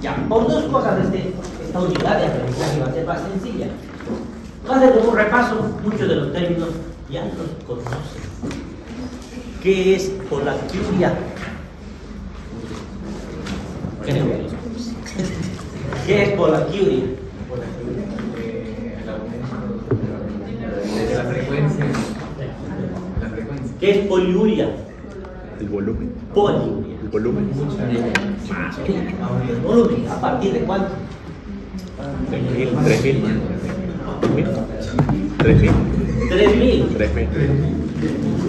Ya, por dos cosas esta unidad de aprendizaje va a ser más sencilla. Va a ser como un repaso, muchos de los términos ya los conocen. ¿Qué es polaquiuria? Creo que los conocen. ¿Qué es polaquiuria? La frecuencia. ¿Qué es poliuria? El volumen. Poliuria. El volumen. El volumen, ¿a partir de cuánto? 3.000. 3.000. 3.000. 3.000. 3.000.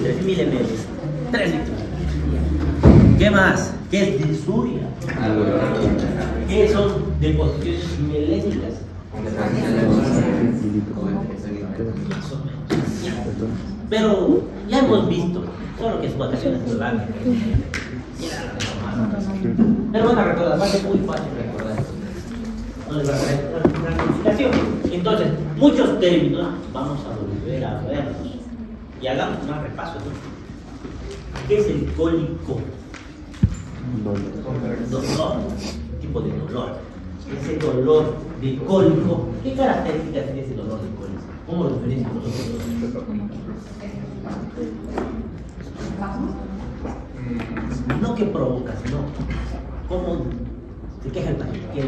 3.000 ml. 3 litros. ¿Qué más? ¿Qué es disuria? ¿Qué son deposiciones milénicas? Pero ya hemos visto, solo que es vacaciones de verano. Pero van a recordar, va a ser muy fácil recordar. No les va a hacer una explicación. Entonces, muchos términos vamos a volver a verlos. Y hagamos un repaso. ¿Qué es el cólico? Dolor. Tipo de dolor. Ese dolor de cólico. ¿Qué características tiene ese dolor de cólico? ¿Cómo lo diferenciamos nosotros? No que provoca, sino cómo se queja el paciente, qué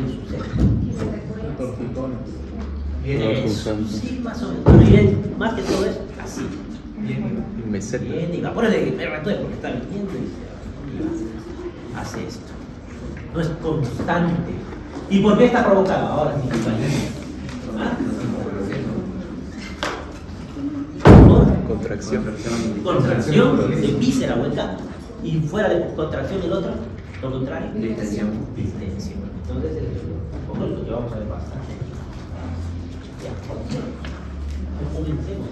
le sucede. Sí, más o menos. Bien, más que todo es así. Meseta. Bien, y va por el porque está viniendo y hace esto. No es constante. ¿Y por qué está provocado? Ahora sí, Contracción. Contracción de víscera hueca. Y fuera de contracción el otro, lo contrario, distensión. Entonces, como lo que vamos a ver bastante. Ya, comencemos.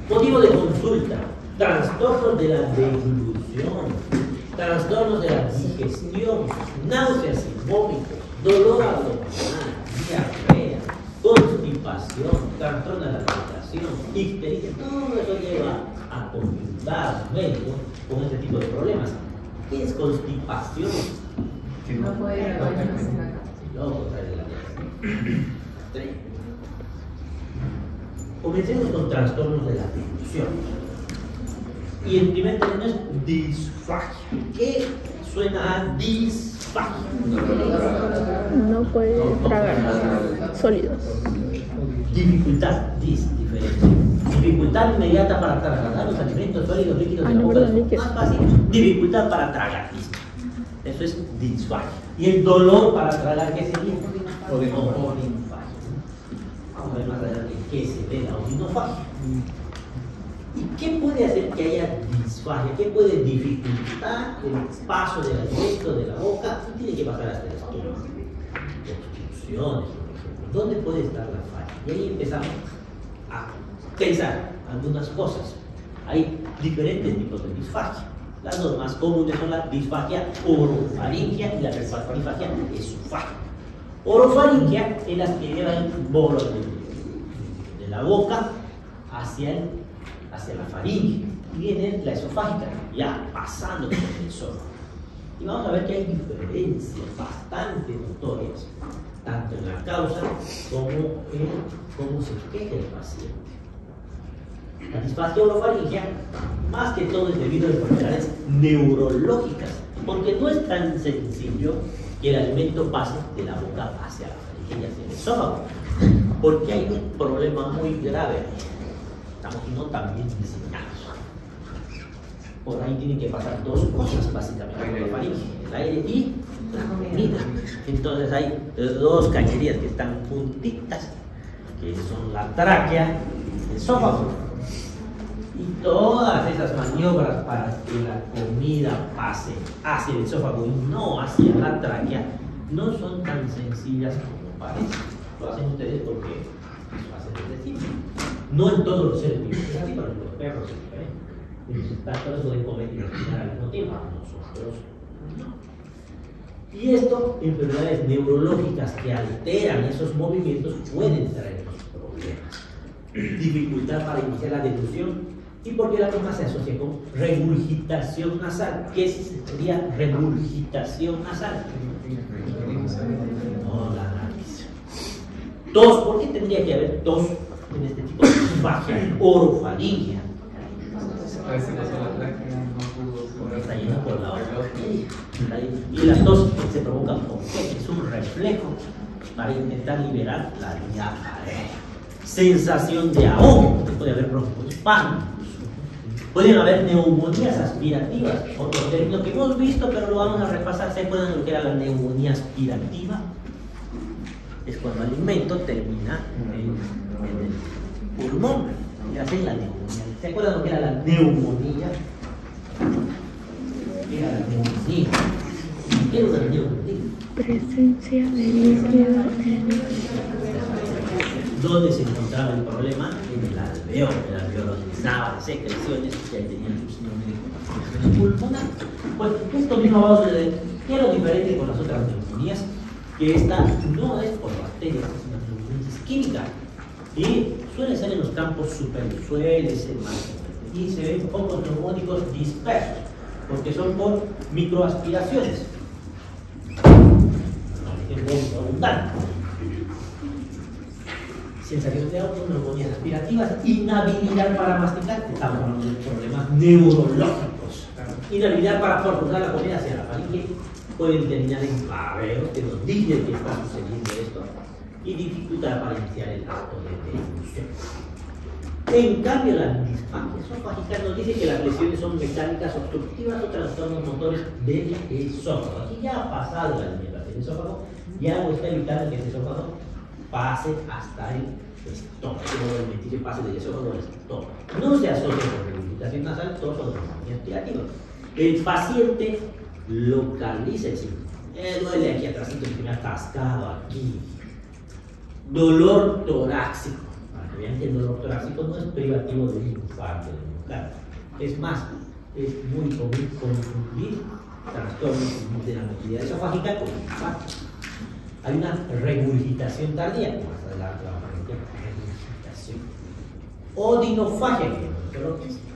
Motivo de consulta: trastornos de la deglución, trastornos de la digestión, náuseas y vómitos, dolor abdominal, diarrea, constipación, trastorno de la alimentación, ictericia. Todo eso lleva a consultar a médicos con este tipo de problemas. ¿Qué es constipación? No puede ir al baño en la casa. Luego trae la diarrea. Comencemos con trastornos de la deglución. Y el primer término es disfagia. ¿Qué suena a disfagia? No puede tragar sólidos. Dificultad, diferencia. Dificultad inmediata para trasladar los alimentos sólidos, líquidos de la boca. Más fácil, dificultad para tragar. Eso es disfagia. Y el dolor para tragar, ¿qué sería? Odinofagia. Vamos a ver más adelante qué se ve la odinofagia. ¿Y qué puede hacer que haya disfagia? ¿Qué puede dificultar el paso del alimento de la boca? Tiene que pasar hasta el estómago. Obstrucciones, por ejemplo. ¿Dónde puede estar la falla? Y ahí empezamos a pensar algunas cosas. Hay diferentes tipos de disfagia. Las dos más comunes son la disfagia orofaringia y la disfagia esofágica. Orofaringia es la que lleva el bolo de la boca hacia la faringe, y viene la esofágica, ya pasando por el esófago. Y vamos a ver que hay diferencias bastante notorias, tanto en la causa como en cómo se queja el paciente. La disfagia orofaringia, más que todo, es debido a enfermedades neurológicas, porque no es tan sencillo que el alimento pase de la boca hacia la faringe y hacia el esófago, porque hay un problema muy grave. Estamos no tan bien diseñados. Por ahí tienen que pasar dos cosas básicamente por la faringe: el aire y la comida. Entonces hay dos cañerías que están juntitas, que son la tráquea y el esófago. Y todas esas maniobras para que la comida pase hacia el esófago y no hacia la tráquea no son tan sencillas como parece. Lo hacen ustedes porque es fácil de decir. No en todos los seres vivos es así, pero en los perros es diferente. Los gatos pueden comer y respirar al mismo tiempo, nosotros no. Y esto, enfermedades neurológicas que alteran esos movimientos pueden traernos problemas. Dificultad para iniciar la deglución. ¿Y por qué la misma se asocia con regurgitación nasal? ¿Qué sería regurgitación nasal? No, la nariz. Tos, ¿por qué tendría que haber tos en este tipo de fagia? Orofaringia. Está lleno por la orofaringia. Y la tos se provoca ¿por qué? Es un reflejo para intentar liberar la diarrea. Sensación de ahogo, puede haber broncoespasmos. Pueden haber neumonías aspirativas, otro término que hemos visto, pero lo vamos a repasar. ¿Se acuerdan lo que era la neumonía aspirativa? Es cuando el alimento termina en el pulmón, y hacen la neumonía. ¿Se acuerdan lo que era la neumonía? ¿Qué era la neumonía? ¿Qué era la neumonía? Presencia de líquido en ¿Dónde se encontraba el problema? En el alveolo. El alveolo llenaba de secreciones que tenían sus pulmonar. Pues esto mismo vamos a ver. ¿Qué es lo diferente con las otras neumonías? Que esta no es por bacterias, sino neumonía es química. Y suele ser en los campos superiores, suele ser más. Y se ven focos neumónicos dispersos, porque son por microaspiraciones. Ejemplo abundante. Sensación de auto, neumonías aspirativas, inhabilidad para masticar, estamos hablando de problemas neurológicos. Inhabilidad para formular la comida hacia la faringe, pueden terminar en babeos que nos dicen que está sucediendo esto, y dificultad para iniciar el acto de deglución. En cambio, la disfagia esofágica nos dice que las lesiones son mecánicas obstructivas o trastornos motores del esófago. Aquí ya ha pasado la línea del esófago, ya está evitando que el esófago pase hasta el estómago, que pase del esófago al estómago. No se asocia con regurgitación nasal, todos son neumonías aspirativas. El paciente localiza el síntoma. Duele aquí atrás, que me ha atascado aquí. Dolor torácico. Para que vean que el dolor torácico no es privativo de un infarto de miocardio. Es más, es muy común confundir trastornos de la motilidad esofágica con infarto. Hay una regurgitación tardía, más adelante vamos a ver regurgitación. Odinofagia,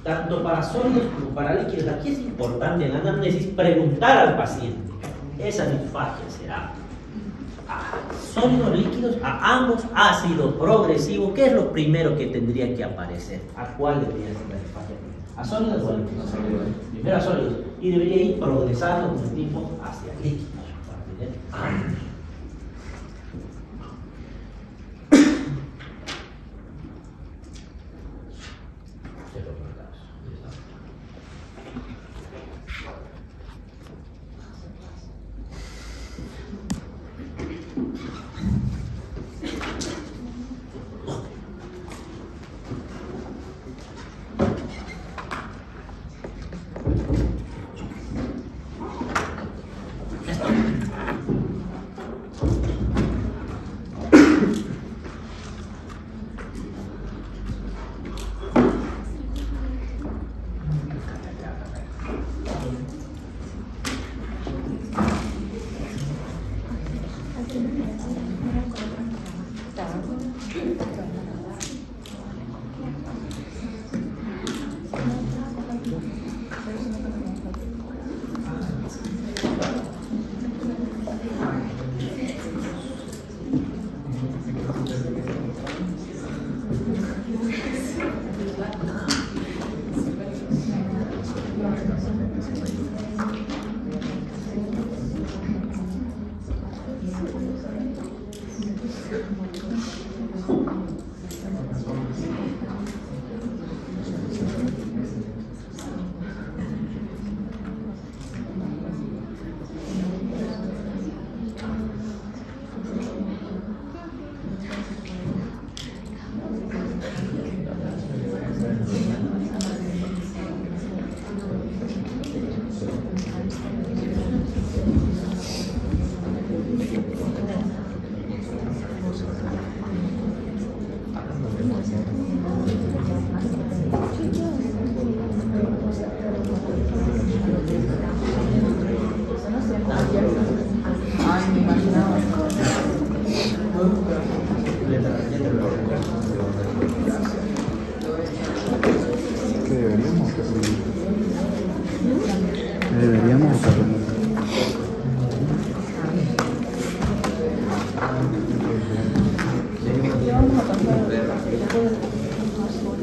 tanto para sólidos como para líquidos. Aquí es importante en la anamnesis preguntar al paciente, ¿esa disfagia será a sólidos, líquidos, a ambos, ácido, progresivo? ¿Qué es lo primero que tendría que aparecer? ¿A cuál debería ser la disfagia? ¿A sólidos o a líquidos? Primero a sólidos. Y debería ir progresando con el tiempo hacia líquidos para tener ambos.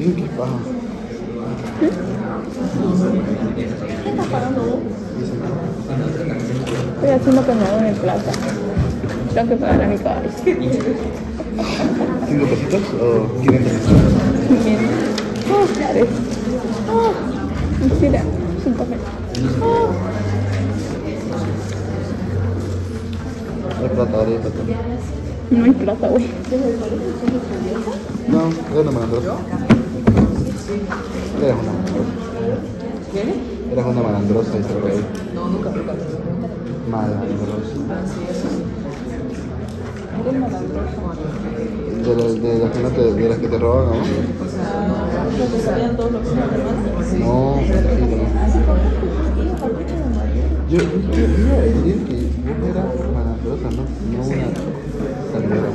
¿Qué pasa? ¿Qué estás pagando vos? Estoy haciendo candado en el plaza. Tengo que pagar a mi cabeza. ¿5 pesitos o 500 pesos? Bien. Oh, claro. Oh, mira, 5 pesos. Oh. Hay plata, ahora hay plata. No hay plata, güey. No, era una malandrosa. Eras una malandrosa. ¿Qué? Eras una malandrosa, dice por ahí. No, nunca aplicaste. Malandrosa. Así es. Eres malandroso, De las que no te, de las que te roban, ¿no? O sea, no te sabían todos los fines de semana. No, tranquilo, no. Yo iba a decir que vos eras malandrosa, no una sandera.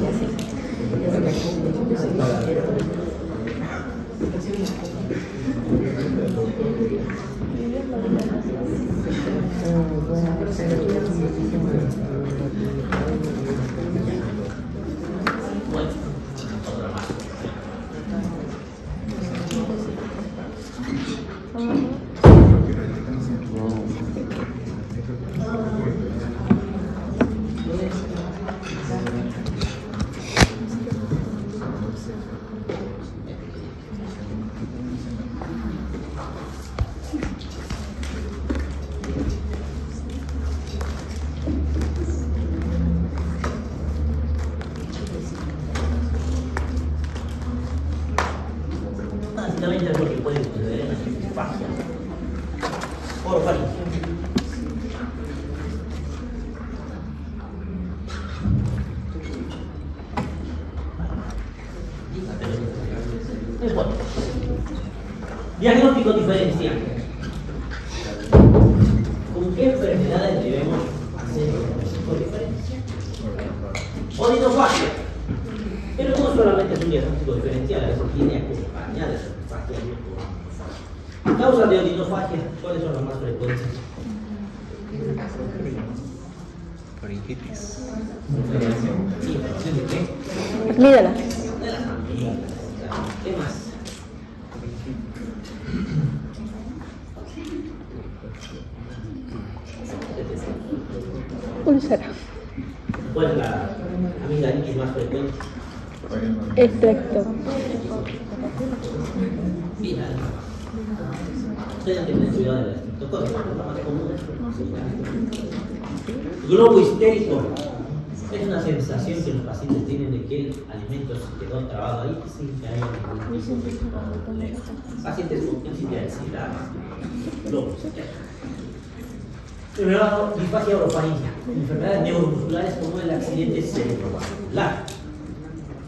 Bueno, otra más. Básicamente es lo que puede suceder en la disfagia orofaringe. Es bueno. Diagnóstico diferencial. ¿Con qué enfermedades debemos hacer el diagnóstico diferencial? Odinofagia. Pero no solamente es un diagnóstico diferencial, a veces tiene acompañada de odinofagia. Causas de odinofagia, ¿cuáles son las más frecuentes? Faringitis. Sí, ¿infección de qué? Amígdala. De las amígdalas. ¿Qué más? Úlcera. ¿Cuál es la amigdalitis más frecuente? Extracto. Mira, ustedes tienen cuidado de la estreptococcus, es la más común. Globo histérico. Es una sensación que los pacientes tienen de que el alimento se quedó trabado ahí sin que haya ningún tipo de problema. Pacientes con crisis de ansiedad. Globo histérico. Primero, disfagia orofaringea, enfermedades neuromusculares como el accidente cerebrovascular.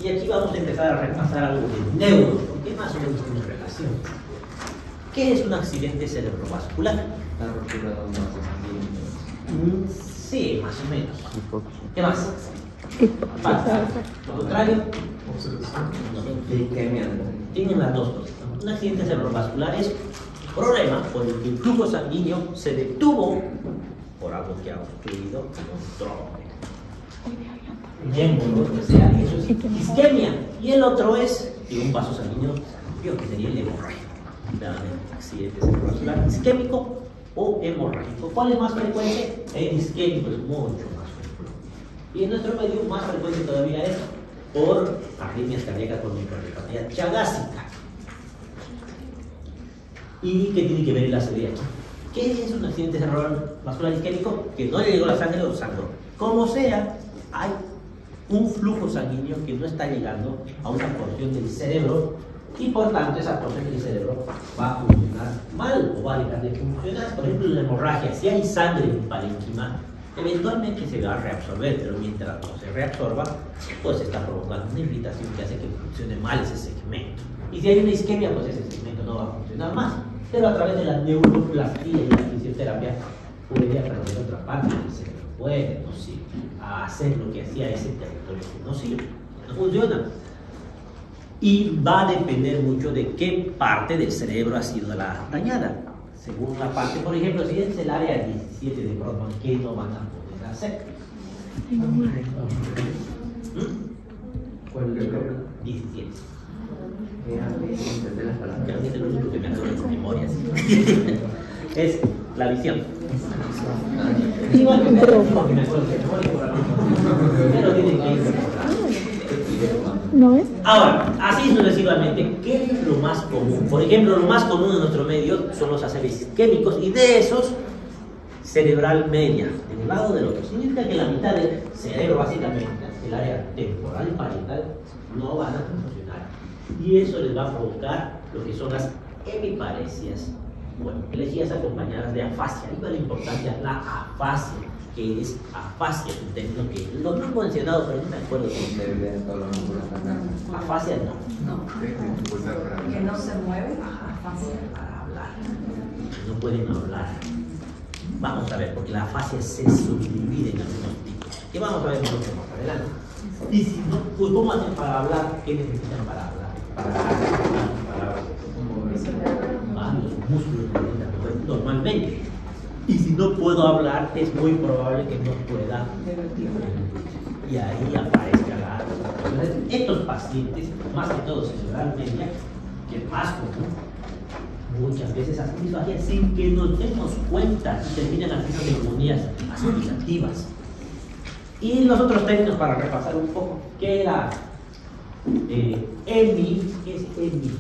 Y aquí vamos a empezar a repasar algo de neuro, porque más o menos tiene relación. ¿Qué es un accidente cerebrovascular? La ruptura de un vaso sanguíneo. Sí, más o menos. ¿Qué más? Falta. Lo contrario, Isquemia. tienen las dos cosas. Un accidente cerebrovascular es problema por el que el flujo sanguíneo se detuvo por algo que ha obstruido un trombo. Bien, lo que sea, eso es isquemia. Y el otro es que un vaso sanguíneo se rompió, que sería el hemorrágico. Accidente cerebrovascular isquémico o hemorrágico. ¿Cuál es más frecuente? El isquémico es mucho más frecuente. Y en nuestro medio más frecuente todavía es por arritmias cardíacas por microarritmia chagásica. ¿Y qué tiene que ver la severidad? ¿Qué es un accidente cerebrovascular isquémico? Que no le llegó la sangre o sangró. Como sea, hay un flujo sanguíneo que no está llegando a una porción del cerebro y por tanto esa porción del cerebro va a funcionar mal o va a dejar de funcionar. Por ejemplo, la hemorragia, si hay sangre en el parénquima, eventualmente se va a reabsorber, pero mientras no se reabsorba, pues se está provocando una irritación que hace que funcione mal ese segmento. Y si hay una isquemia, pues ese segmento no va a funcionar más. Pero a través de la neuroplastía y la fisioterapia podría perder otra parte del cerebro. Puede, no sirve, a hacer lo que hacía ese territorio que no sirve, no funciona. Y va a depender mucho de qué parte del cerebro ha sido la dañada. Según la parte, por ejemplo, si es el área 17 de Brodmann, ¿qué no van a poder hacer? ¿Cuál es el problema? 17. Creo que es el único que me acuerdo de memoria. Es la visión. Igual que me acuerdo de memoria, pero tienen que ir. ¿No ves? Ahora, así sucesivamente, ¿qué es lo más común? Por ejemplo, lo más común en nuestro medio son los ACVs químicos, y de esos, cerebral media, de un lado o del otro. Significa que la mitad del cerebro, básicamente, el área temporal y parietal, no van a funcionar. Y eso les va a provocar lo que son las hemiparesias, bueno, elegías acompañadas de afasia. Ahí va la importancia, la afasia, que es afasia, un término que lo hemos mencionado, pero no me acuerdo. Afasia no. Que no se mueve. Afasia para hablar. No pueden hablar. Vamos a ver, porque la afasia se subdivide en algunos tipos. Que vamos a ver mucho más adelante. Y si no, pues ¿cómo hacen para hablar? ¿Qué necesitan para hablar? Los músculos necesitan mover normalmente. Y si no puedo hablar, es muy probable que no pueda. Y ahí aparezca la. Entonces, estos pacientes, más que todo cerebral media, que es más común, muchas veces hacen disfagia sin que nos demos cuenta y terminan haciendo neumonías asimilativas. Y los otros términos para repasar un poco, ¿qué era? ¿Qué es hemi?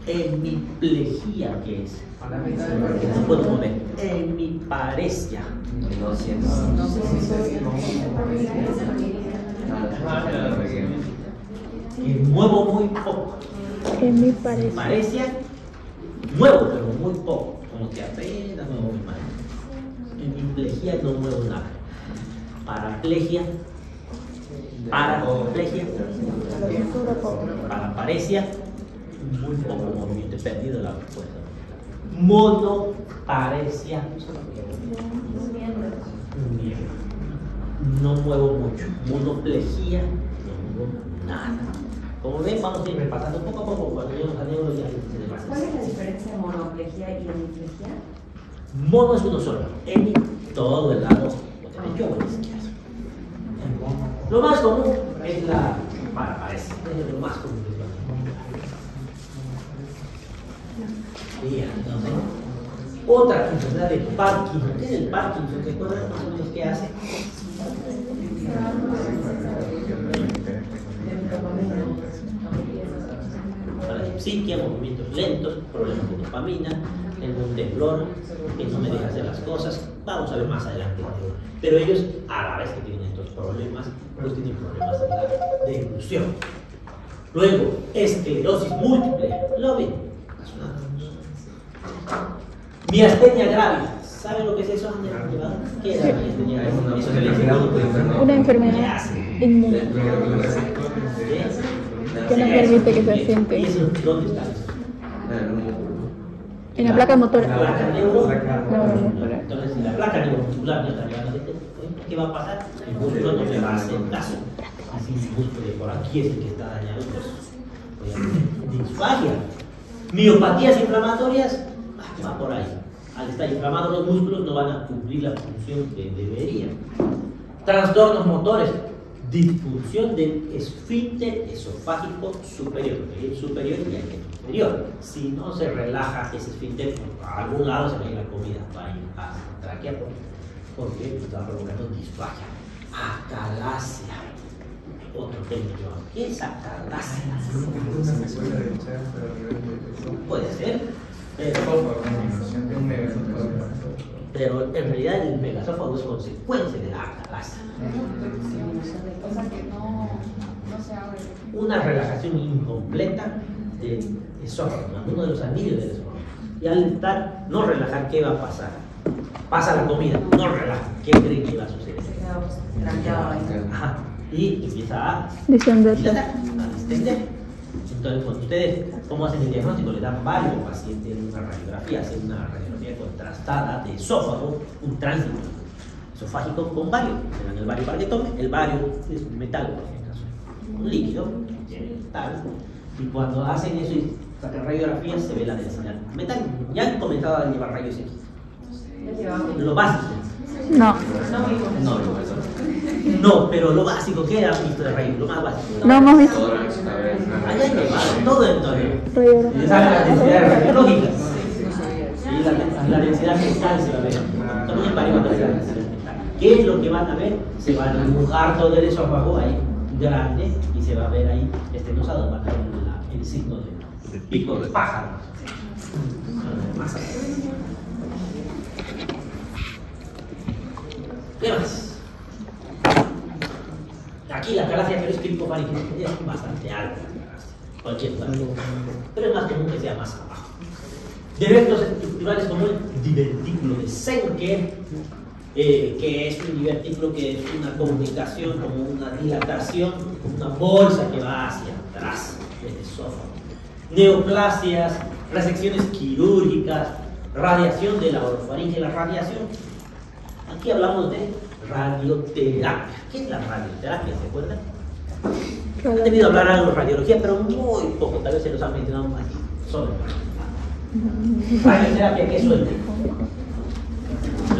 Hemiplegia, ¿qué es? Que no puedo mover. Hemiparesia. Que muevo muy poco. Hemiparesia, muevo, pero muy poco. Como que apenas muevo mi mano. Hemiplegia no muevo nada. Paraplegia. Paraparesia, muy poco movimiento, he perdido la respuesta. Monoparesia, no muevo mucho. Monoplegia, no muevo nada. Como ven, vamos a ir repasando poco a poco. Cuando lleguemos a neuro ya se le pasa. ¿Cuál es la diferencia de monoplegia y hemiplegia? Mono es uno solo, hemi, todo el lado derecho o el izquierdo. Lo más común es la paraparesia, es lo más común. Bien, entonces, otra enfermedad de Parkinson. ¿Qué es el Parkinson? ¿Te acuerdas más o menos qué hace? Parapsiquia, movimientos lentos, problemas de dopamina, tengo un temblor que no me deja hacer las cosas. Vamos a ver más adelante. Pero ellos, a la vez que tienen estos problemas, pues tienen problemas de la deglución. Luego, esclerosis múltiple. ¿Lo ven? Miastenia gravis. ¿Saben lo que es eso? ¿Qué es la miastenia gravis? Eso se le dice una enfermedad inmune que no permite que se asiente. ¿Y eso dónde está eso? En la placa motora. La placa neuromuscular. Neuromuscular. Entonces, si la placa neuromuscular no está llegando, ¿qué va a pasar? El músculo no me va a hacer caso. Así el músculo de por aquí es el que está dañado, pues obviamente disfagia. Miopatías inflamatorias, va por ahí. Al estar inflamados los músculos no van a cumplir la función que deberían. Trastornos motores, disfunción del esfínter esofágico superior, porque hay el superior y hay el inferior. Si no se relaja ese esfínter, a algún lado se va a ir la comida, va a ir a la tráquea porque está provocando disfagia. Acalasia, otro término. ¿Qué es acalasia? Puede ser, pero en realidad el megasófago es consecuencia de la acalasia. O sea que no se abre. Una relajación incompleta del esófago, uno de los anillos del esófago. Y al estar no relajar, ¿qué va a pasar? Pasa la comida, no relaja. ¿Qué creen que va a suceder? Se queda tranqueado ahí. Ajá. Y empieza a Descender. distender. Entonces, cuando ustedes, ¿cómo hacen el diagnóstico? Le dan varios pacientes una radiografía, hacen una radiografía contrastada de esófago, un tránsito esofágico con bario. Se dan el bario para que tome. El bario es metal, por ejemplo, un líquido, tiene metal. Y cuando hacen eso y sacan radiografías, se ve la densidad metálica. Ya han comenzado a llevar rayos X. Lo básico. No, No, pero lo básico, ¿qué han visto de rayo? Lo más básico. no hemos visto. Tórax, cabeza. Allá hay que va, todo en todo. Radiografía. Y saben las densidades radiológicas. Y la densidad mental se va a ver. También varía la densidad mental. ¿Qué es lo que van a ver? Se va a dibujar todo el esófago ahí, grande, y se va a ver ahí estenosado. Van a ver el signo del pico de pájaro. Más allá. ¿Qué más? Aquí la calasia periosclerofaringitis es bastante alta, cualquier cosa, pero es más común que sea más abajo. Defectos estructurales como el divertículo de Senker, que es un divertículo que es una comunicación, como una dilatación, una bolsa que va hacia atrás del esófago. Neoplasias, resecciones quirúrgicas, radiación de la orofaringe. La radiación, aquí hablamos de radioterapia. ¿Qué es la radioterapia? ¿Se acuerdan? Han debido hablar algo de radiología, pero muy poco, tal vez se los han mencionado más solo. Radioterapia, ¿qué suelta?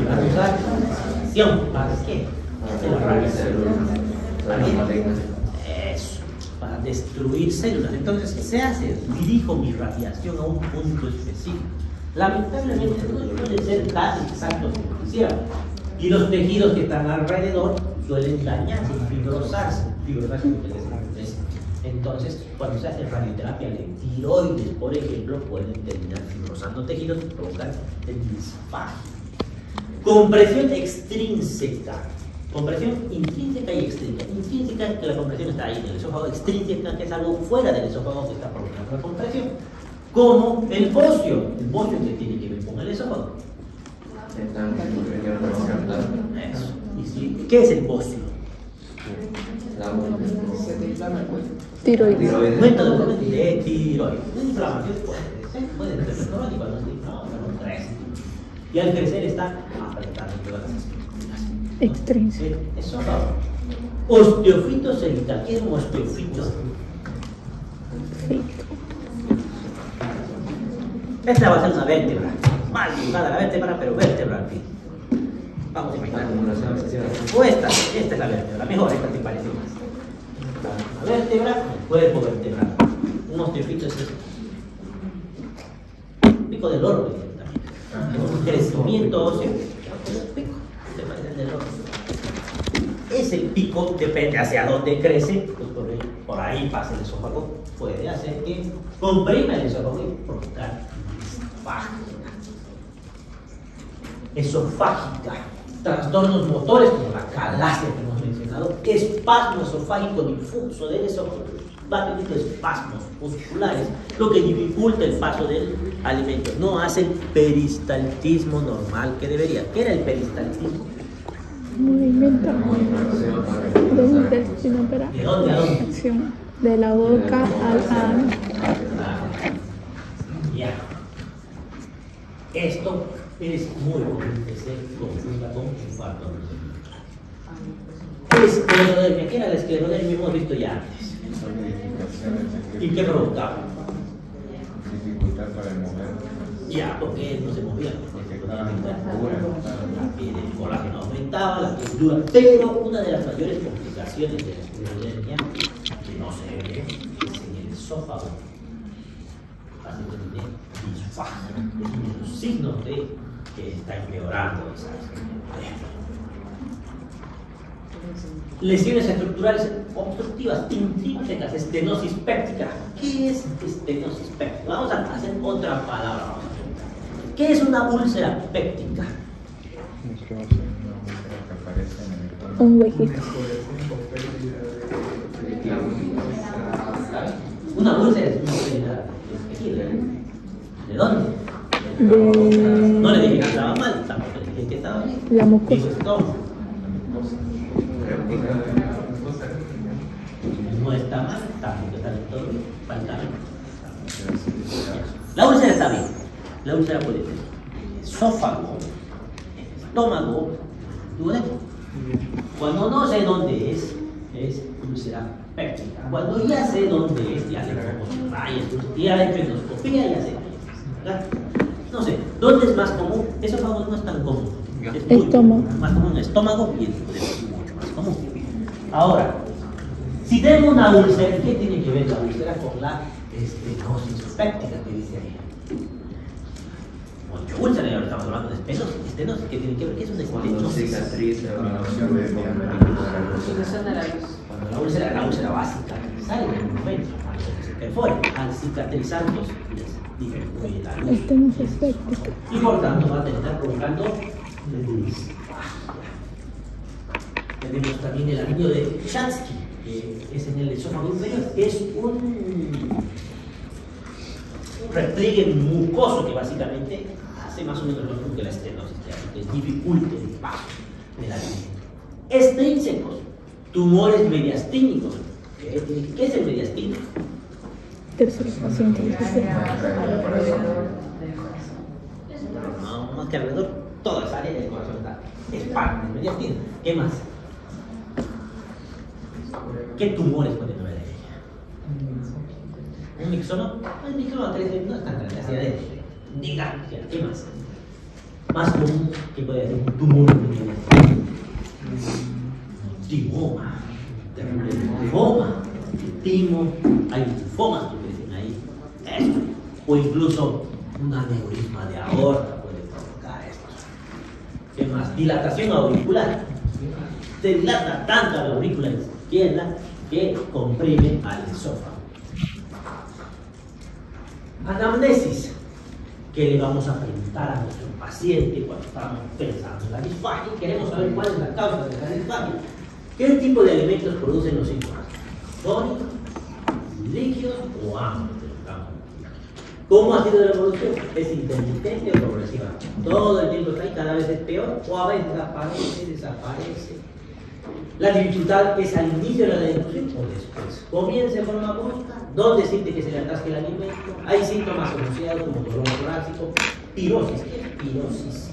Para usar radiación, ¿para qué? De la radiación. Eso, para destruir células. Entonces, ¿qué se hace? Dirijo mi radiación a un punto específico. Lamentablemente no puede ser tan exacto como quisiera. Y los tejidos que están alrededor suelen dañarse y fibrosarse. Entonces, cuando se hace radioterapia de tiroides, por ejemplo, pueden terminar fibrosando tejidos y provocar el disfagia. Compresión extrínseca. Compresión intrínseca y extrínseca. Intrínseca, que la compresión está ahí en el esófago. Extrínseca, que es algo fuera del esófago que está provocando la compresión. Como el bocio. El bocio que tiene que ver con el esófago. Eso. ¿Y sí? ¿Qué es el bocio? Tiroides. Método de tiroides. Una inflamación puede ser crónica, no crece. Y al crecer está apretando todas las estructuras. Extrínseco. Eso no. Osteofito cervical. ¿Qué es un osteofito? Esta va a ser una vértebra. Mal dibujada la vértebra, pero vértebra al fin. Vamos a imaginar o esta es la vértebra, mejor, esta te parece más. La vértebra, el cuerpo vertebral. Un osteofito es este. Pico del oro, también. Un crecimiento óseo. Pico, se parece al del oro. Ese pico depende hacia dónde crece, pues por ahí pasa el esófago. Puede hacer que comprima el esófago y provocar disfagia. Esofágica, trastornos motores como la calasia que hemos mencionado, espasmo esofágico difuso del esófago, va teniendo espasmos musculares, lo que dificulta el paso del alimento. No hace el peristaltismo normal que debería. ¿Qué era el peristaltismo? Movimiento del intestino para ¿De dónde a dónde? acción. De la boca al ano. Ya. Esto es muy común que se confunda con infarto. Esclerodermia. ¿Qué era la esclerodermia? Hemos visto ya antes. ¿Y qué provocaba? Dificultad para mover. Ya, porque no se movía. El colágeno aumentaba, la textura, pero una de las mayores complicaciones de la esclerodermia, que no se ve, es en el esófago. Así que tiene disfagia, es uno de los signos de que está empeorando esa esclerodermia. Lesiones estructurales obstructivas, intrínsecas, estenosis péptica. ¿Qué es estenosis péptica? Vamos a hacer otra palabra. ¿Qué es una úlcera péptica? Un huequito. Una úlcera es una úlcera. ¿De dónde? No le dije que estaba mal, tampoco le dije que estaba bien. La mucosa. Dijo estómago. No está mal, tampoco está del todo bien. Falta algo. La úlcera está bien. La úlcera puede ser esófago, estómago, duodeno. Cuando no sé dónde es úlcera péptica. Cuando ya sé dónde es, ya sé cómo se rayas, ya he hecho endoscopía, ya sé. ¿Verdad? No sé, ¿dónde es más común? Esófago no es tan común. Es muy Estómago. más común estómago y el hipodema es mucho más común. Ahora, si tengo una úlcera, ¿qué tiene que ver la úlcera con la estenosis péptica que dice ahí? Bueno, úlcera, ahora estamos hablando de estenosis, ¿qué tiene que ver? ¿Qué es una Cuando estenosis? cicatriza la Disminución de diámetro. Disminución de la luz. Cuando la úlcera va a cicatrizar en un momento, cuando se perfora, al cicatrizar los disminuye la luz. Estenosis péptica. Y por tanto va a terminar provocando disfagia. Tenemos también el anillo de Chansky, que es en el esófago inferior, que es un repliegue mucoso que básicamente hace más o menos lo mismo que la estenosis, que dificulte el paso del alimento. Extrínsecos, tumores mediastínicos. ¿Qué es el mediastino? Terceros pacientes. No, más que alrededor, toda esa área del corazón es parte del mediastino. ¿Qué más? ¿Qué tumores pueden haber en ella? ¿Un mixoma? El mixoma crece, no es tan grande, hacia adentro. Diga, ¿qué más? Más común que puede ser un tumor mediastino. Timoma. Timo, hay linfomas que crecen ahí. Esto. O incluso un aneurisma de aorta puede provocar esto. ¿Qué más? Dilatación auricular. Se dilata tanto la aurícula izquierda que comprime al esófago. Anamnesis. ¿Qué le vamos a preguntar a nuestro paciente cuando estamos pensando en la disfagia? Queremos saber cuál es la causa de la disfagia. ¿Qué tipo de alimentos producen los síntomas? ¿Sólidos, líquidos o ambos? ¿Cómo ha sido la evolución? ¿Es intermitente o progresiva? Todo el tiempo está ahí, cada vez es peor, o a veces aparece, desaparece. La dificultad es al inicio de la discusión o después. Comienza de forma brusca, ¿dónde siente que se le atasque el alimento? Hay síntomas asociados como dolor torácico, pirosis. ¿Qué es pirosis?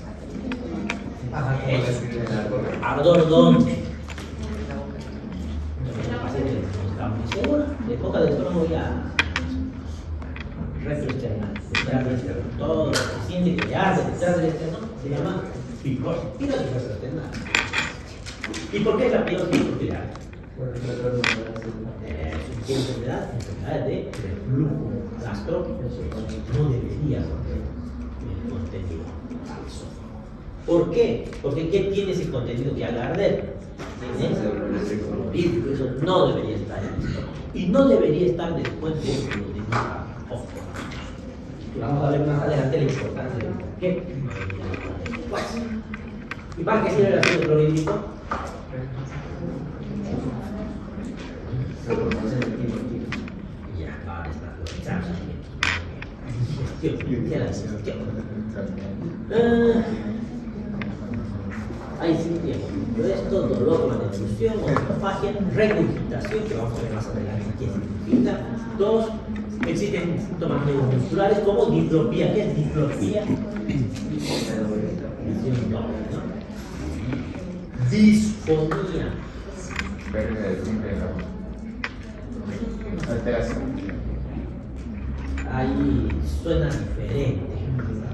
Ardor, ¿dónde? De boca del estómago ya retroesternal, detrás del esternón. Todo lo que siente que le arde detrás del esternón se llama pirosis retroesternal. ¿Y por qué es la pirosis? Porque le arde. ¿Qué enfermedad? Enfermedad de reflujo gastro, no debería contener el contenido al esófago. ¿Por qué? Porque ¿qué tiene ese contenido que haga arder? Eso no debería estar en el estómago. Y no debería estar después de una óscura. Vamos a ver más adelante la importancia de por qué no debería estar después. ¿Y para qué sirve el ácido clorhídrico? Ya, para desnaturalizar los alimentos. Hay síntomas, pero esto, dolor con la destrucción, autofagia, regurgitación, que vamos a ver más adelante qué significa. Dos, existen síntomas neuromusculares como diplopía. ¿Qué es diplopía? Disfonía. Pérdida de síntoma. Alteración. Ahí suena diferente.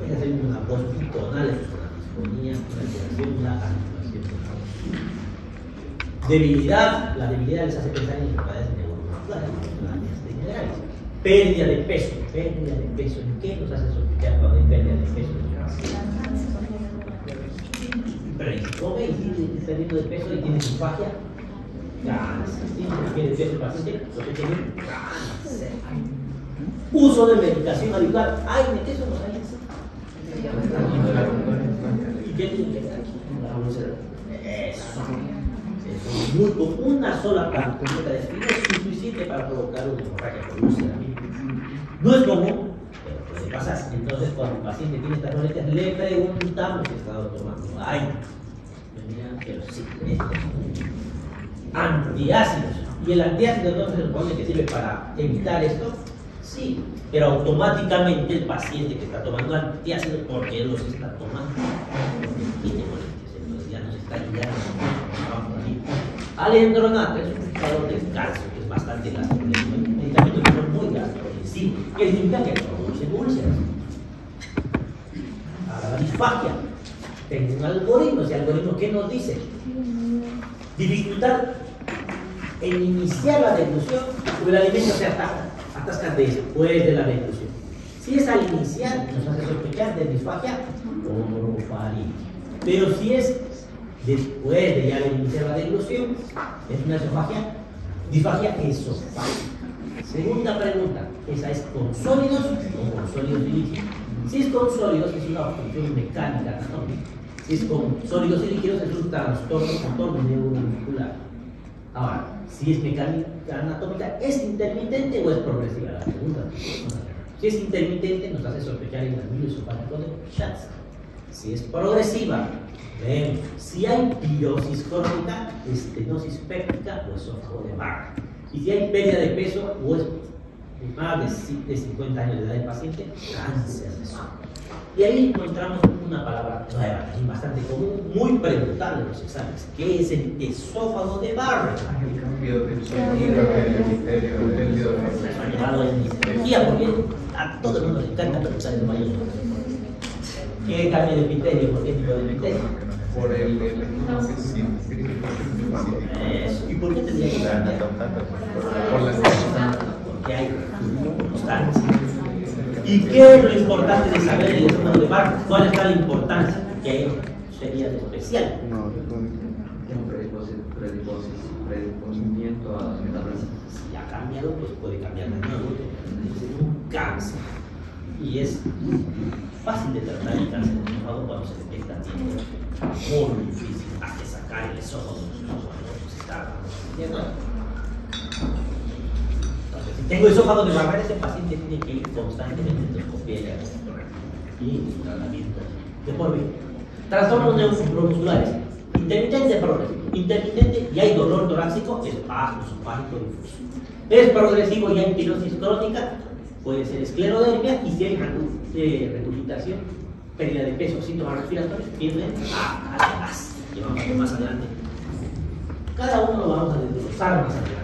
Es hacer una voz bitonal, es una disfonía, una alteración, una activación. Debilidad. La debilidad les hace pensar en enfermedades neuromusculares, enfermedades generales. Pérdida de peso. Pérdida de peso. ¿En qué nos hace sospechar cuando hay pérdida de peso? Pero si come y sigue perdiendo de peso y tiene disfagia, cáncer. ¿Tiene de peso el paciente? Lo que tiene cáncer. Uso de medicación habitual. Ay, ¿de qué somos ahí? ¿Y qué tiene que ver aquí? Eso. Es muy común. Una sola plantita de espina es suficiente para provocar una hemorragia por úlcera. No es común, pero puede pasar. Entonces, cuando el paciente tiene estas molestias, le preguntamos si ha estado tomando. Ay, pero sí. Antiácidos. ¿Y el antiácido entonces se supone que sirve para evitar esto? Sí, pero automáticamente el paciente que está tomando antiácidos, porque él los está tomando, tiene molestias, entonces ya nos está guiando. Alendronato es un fijador del calcio, que es bastante gástrico, un medicamento que es muy gástrico en sí, que significa que produce úlceras. Ahora la disfagia. tengo un algoritmo. Ese algoritmo, ¿qué nos dice? Dificultad en iniciar la deglución, o el alimento se atasca después de la deglución. Si es al iniciar, nos hace sospechar de disfagia orofaríngea. Pero si es después de ya iniciar la deglución, es una disfagia esofágica. Segunda pregunta, ¿esa es con sólidos o con sólidos y líquidos? Si es con sólidos, es una obstrucción mecánica anatómica. Si es con sólidos y líquidos, es un trastorno motor neuromuscular. Ahora, si es mecánica anatómica, ¿es intermitente o es progresiva? La segunda. Si es intermitente, nos hace sospechar el anillo esofágico de Schatz. Si es progresiva, vemos. Si hay pirosis crónica, estenosis péptica o esófago de Barr. Y si hay pérdida de peso o es más de 50 años de edad del paciente, cáncer de esófago. Y ahí encontramos una palabra nueva, y bastante común, muy preguntable en los exámenes, que es el esófago de Barr. El cambio del sonido, del misterio, del dios. Ha llevado en misterología, porque a todo el mundo le encanta preguntar el mayor. ¿Qué cambio de misterio? ¿Por qué tipo de misterio? Por el ¿Y por qué tendría que cambiar? por las Porque hay constancia. ¿Y qué es lo importante de saber el esófago de Barr? ¿Cuál es la importancia? Que sería de especial. Predisponimiento a metaplasia. Si ha cambiado, pues puede cambiar de nuevo. Es un cáncer. Y es fácil de tratar el cáncer de esófago cuando se detecta a tiempo. Muy difícil. Hay que sacar el esófago de los ojos. Se tarda. ¿Entiendes? Si tengo esófago de Barr, ese paciente tiene que ir constantemente a endoscopia y tratamiento de por vida. Trastornos neuromusculares. Intermitente, progresivo. Intermitente y hay dolor torácico, espasmo esofágico difuso. Es progresivo y hay pirosis crónica, puede ser esclerodermia, y si hay regurgitación, pérdida de peso, síntomas respiratorios, tienden a gas. Y vamos a ver más adelante. Cada uno lo vamos a desglosar más adelante.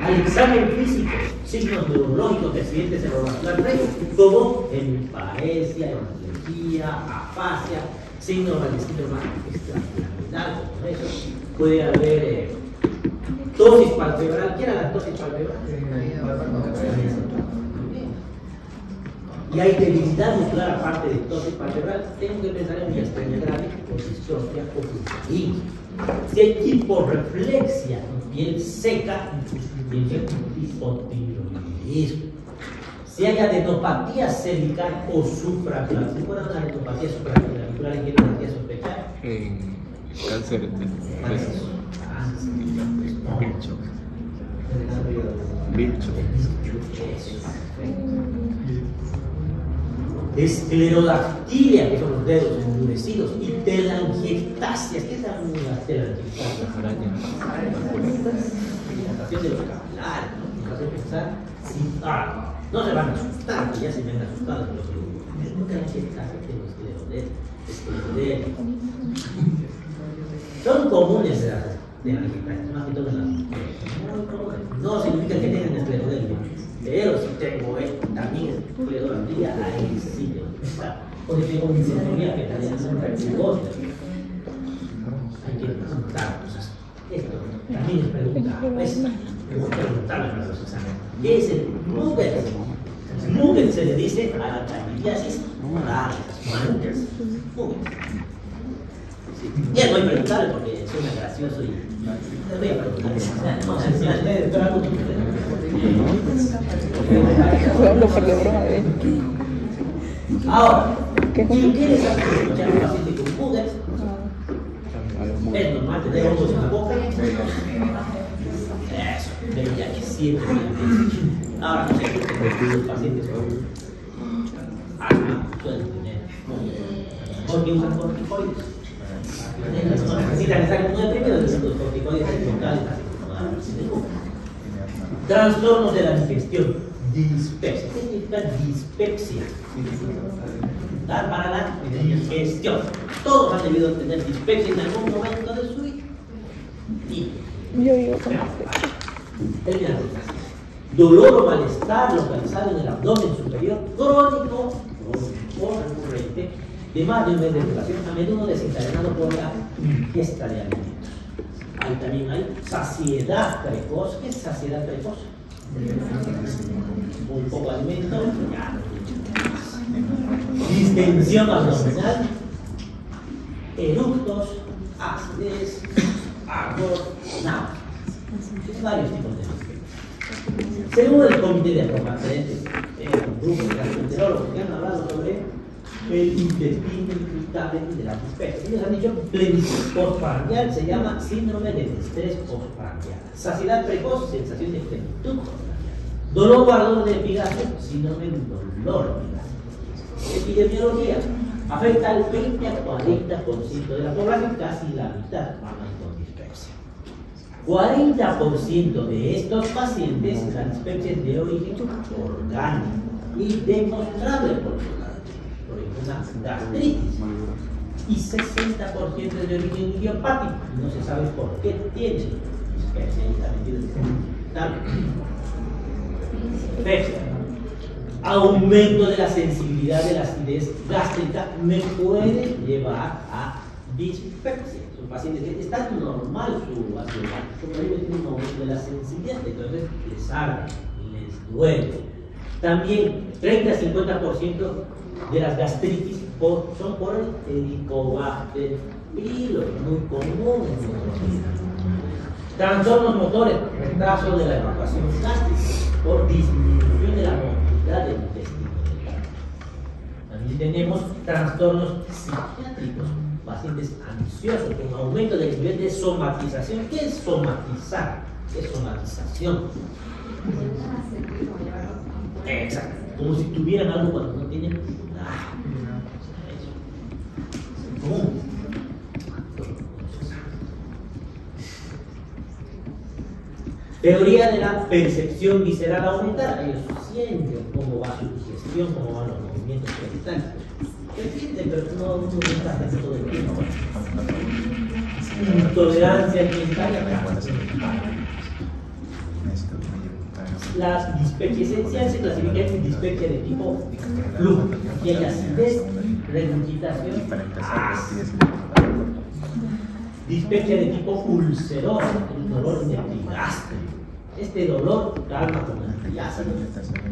Al examen físico, signos neurológicos de accidente cerebrovascular previo, como hemiparesia, hemiplegia, afasia, signos del síndrome extrapiramidal, como eso. Puede haber tosis palpebral. ¿Qué era la tosis palpebral? Y hay debilidad muscular aparte de tosis palpebral. Tengo que pensar en miastenia grave, o distrofia o fibromialgia. Si hay hiporreflexia, piel seca, hipotiroidismo. Si hay adenopatía cervical o supraclavicular, si fuera una adenopatía supraclavicular, ¿en qué tendría que sospechar? Cáncer de Bilcho. Esclerodactilia, que son los dedos endurecidos, y telangiectasias. ¿Qué es la telangiectasia? De los capilares, ¿no? Nos hace pensar, no se van a asustar, que ya se me han asustado con lo que digo. ¿Por qué la ansiedad de son comunes de la ansiedad, más que todo en las mujeres. No significa que tengan esclerodermia, pero si tengo esto, también es esclerodermia, ahí sí debo pensar. O si tengo disciplina que también es un recurso, hay que preguntar cosas. Esto también es preguntar. Preguntarle a los exámenes. ¿Qué es el Muggles? Muggles se le dice a la candidiasis oral. Muggles. Y es muy preguntarle porque suena gracioso y le voy a preguntar. No sé si a ustedes, pero algo Lo perdió broma de él. Ahora, ¿qué les hace escuchar a un paciente con Muggles? Es normal tener ojos en la boca. Eso, pero ya que siempre. Ahora no sé qué los pacientes con asma suelen tener. Porque usan corticoides. Necesitan estar muy deprimidos, los corticoides locales. Trastornos de la digestión. Dispepsia. ¿Qué significa dispepsia? Para la digestión. Todos han debido tener dispepsia en algún momento de su vida. Y Yo digo con dolor o malestar localizado en el abdomen superior crónico o recurrente de más de un mes de duración, a menudo desencadenado por la ingesta de alimentos. Ahí también hay saciedad precoz. ¿Qué es saciedad precoz? Muy poco alimento, ya no. Distensión abdominal, eructos, acidez, ardor, náuseas. Hay varios tipos de distensión. Según el comité de antecedentes, grupo de gastroenterólogos que han hablado sobre el intestino irritable de la dispepsia, ellos han dicho plenitud postprandial, se llama síndrome del estrés postprandial. Saciedad precoz, sensación de plenitud postprandial. Dolor o ardor del epigastrio, síndrome del dolor epigastrio. Epidemiología, afecta al 20 a 40% de la población, casi la mitad van con dispepsia. 40% de estos pacientes, la dispepsia es de origen orgánico y demostrable por una gastritis. Y 60% es de origen idiopático. No se sabe por qué tiene dispepsia y también dispepsia. Aumento de la sensibilidad de la acidez gástrica me puede llevar a dispepsia. Son pacientes que están normal su acidez, pero ellos tienen un aumento de la sensibilidad, entonces les arde, les duele. También 30 a 50% de las gastritis son por el helicobacter pylori, muy común en nuestro vida. Trastornos motores, retraso de la evacuación gástrica por disminución de la movilidad del intestino delgado. También tenemos trastornos psiquiátricos, pacientes ansiosos con aumento del nivel de somatización. ¿Qué es somatizar? ¿Qué es somatización? Exacto, como si tuvieran algo cuando no tienen nada. Teoría de la percepción visceral aumentada. Ellos sienten cómo va su digestión, cómo van los movimientos genitales. Se sienten, pero no está haciendo todo el tiempo. Intolerancia alimentaria. La dispepsia esencial se clasifica en dispepsia de tipo flujo. Y hay acidez, regurgitación, dispepsia de tipo ulceroso, el dolor de epigastrio. Este dolor calma con antiácido,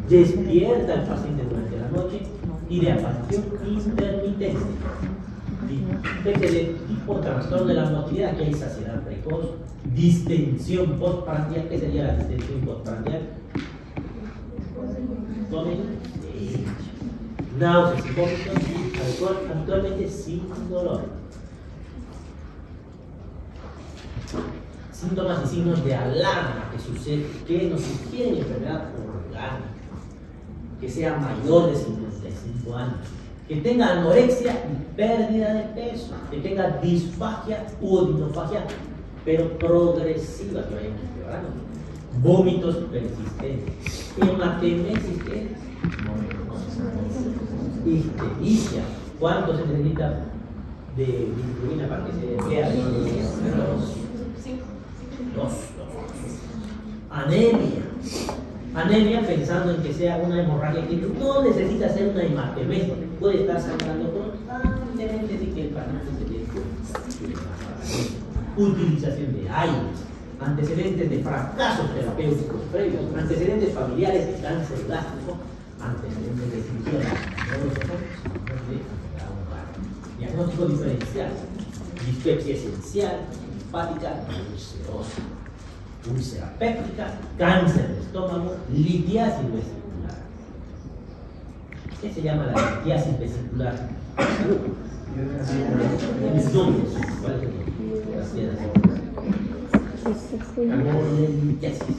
despierta al paciente durante la noche y de aparición intermitente. Dispepsia de tipo trastorno de la motilidad, que hay saciedad precoz, distensión postprandial. ¿Qué sería la distensión postprandial? Náuseas y vómitos, actualmente sin dolor. Síntomas y signos de alarma que sucede, que nos sugieren enfermedad orgánica, que sea mayor de 55 años, que tenga anorexia y pérdida de peso, que tenga disfagia u odinofagia, pero progresiva, que vayan empeorando, vómitos persistentes, hematemesis, que es ictericia. ¿Cuánto se necesita de bilirrubina para que se vea? Dos. Anemia. Anemia, pensando en que sea una hemorragia que no necesita ser una hematemesis, puede estar sangrando constantemente sin que el paciente se dé cuenta. Utilización de aire, antecedentes de fracasos terapéuticos previos, antecedentes familiares de cáncer gástrico, antecedentes de cirugía, diagnóstico diferencial, dispepsia esencial, hepática, ulcerosa, úlcera péptica, cáncer de estómago, litiasis vesicular. ¿Qué se llama la litiasis vesicular? ¿Cuáles son? Litiasis.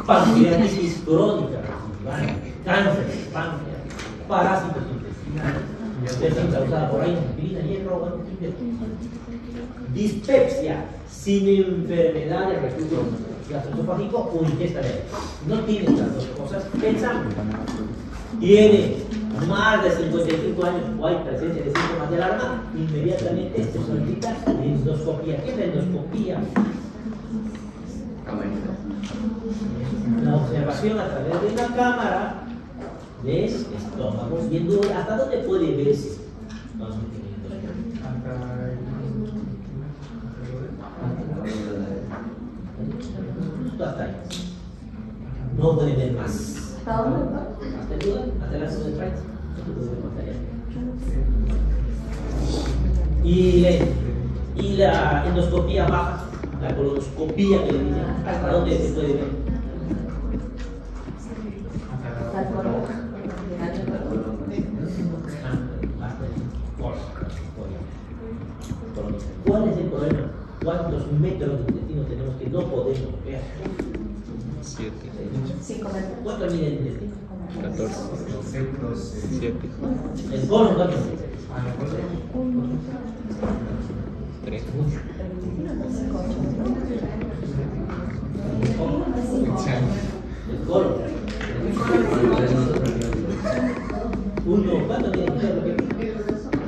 Pancreatitis crónica, cáncer de páncreas, parásitos intestinales, causada por insulina, hierro, dispepsia sin enfermedad de reflujo gastroesofágico o ingesta de aire. No tiene estas dos cosas. Pensamos, tiene más de 55 años o hay presencia de síntomas de alarma, inmediatamente se solicita endoscopía. ¿Qué es la endoscopía? La observación a través de una cámara ¿Ves? Estómago bien duro. ¿Hasta dónde puede verse? Justo hasta ahí. No puede ver más. ¿Hasta dónde? Hasta el lugar, hasta la zona de frente. Y la endoscopía baja, la colonoscopía que le dicen, ¿hasta dónde se puede ver? ¿Cuál es el problema? ¿Cuántos metros de intestino tenemos que no podemos ver? 7, 5 metros. ¿Cuánto mide el intestino? 14, 7, ¿El colon cuánto mide? 3. El colon. Uno, ¿cuánto mide el colon?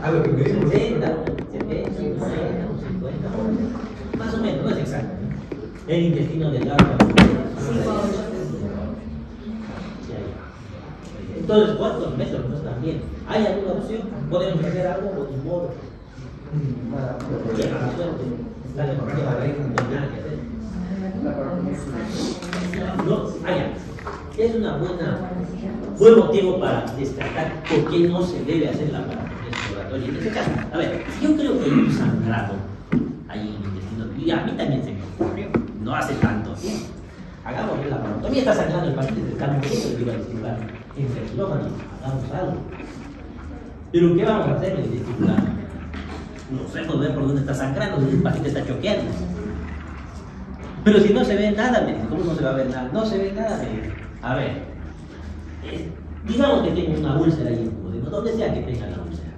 Algo que me 70, 70, 50, más o menos, no es exacto. El intestino delgado. Entonces, ¿cuántos metros no están bien? ¿Hay alguna opción? ¿Podemos hacer algo o de modo? Llega la suerte. La deportiva va a ir, no hay nada que hacer. No, es una buen motivo para destacar por qué no se debe hacer la paratomía exploratoria. En este caso, a ver, yo creo que hay un sangrado ahí en el intestino, y a mí también se me ocurrió, no hace tanto tiempo. Hagamos la paratomía, está sangrando el paciente cercano, ¿qué es lo que iba a estimular? Enfermófano, hagamos algo. Pero ¿qué vamos a hacer en el testicular? No podemos ver por dónde está sangrando, si el paciente está choqueando. Pero si no se ve nada, me dice, ¿cómo no se va a ver nada? No se ve nada, me dice. A ver, digamos que tengo una úlcera ahí en el duodeno, donde sea que tenga la úlcera.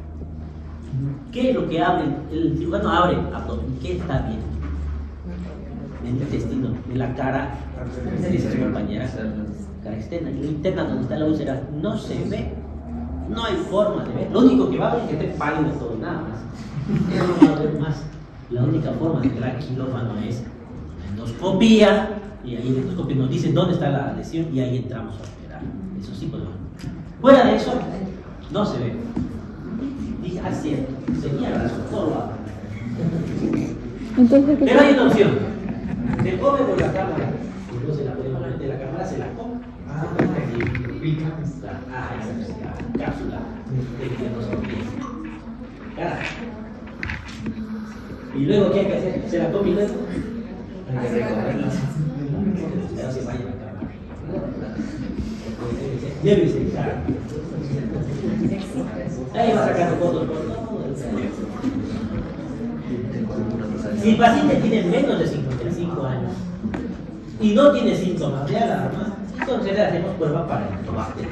¿Qué es lo que abre? El cirujano abre abdomen, ¿qué está viendo? En el intestino, en la cara, dice su compañera, cara externa, y la interna donde está la úlcera no se ve, no hay forma de ver. Lo único que va a ver es que esté pálido todo, nada más. Eso no va a ver más. La única forma de entrar al quirófano es endoscopía, y ahí el endoscopio nos dice dónde está la lesión y ahí entramos a operar. Eso sí podemos. Fuera de eso, no se ve. Dije, ah, cierto, tenía razón, no lo hago. Entonces, Pero hay una opción. Se come por la cámara. Entonces la podemos meter la cámara, se la come. Esa cápsula de endoscopía. Cara. Y luego, ¿qué hay que hacer? ¿Se la come y luego? Hay que recorrerla. No se vaya a la cámara. Debe ser. Ahí va sacando fotos por todo. Si el paciente tiene menos de 55 años y no tiene síntomas de alarma, entonces le hacemos prueba para el tomate.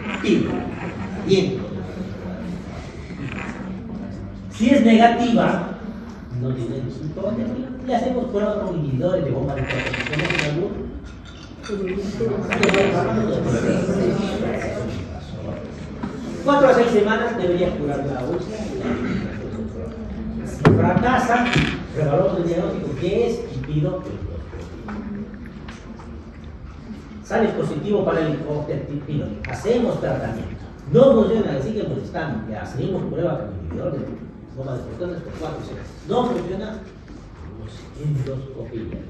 Bien. Si es negativa, no tiene síntomas, le hacemos prueba con inhibidores de bomba de protección. 4 a 6 semanas debería curar la úlcera. Si fracasa, revaloramos el diagnóstico que es y pido sale positivo para el pido. Hacemos tratamiento. No funciona, sigue molestando. Le hacemos prueba con inhibidor de bomba de protones por 4 semanas. No funciona, endoscopía.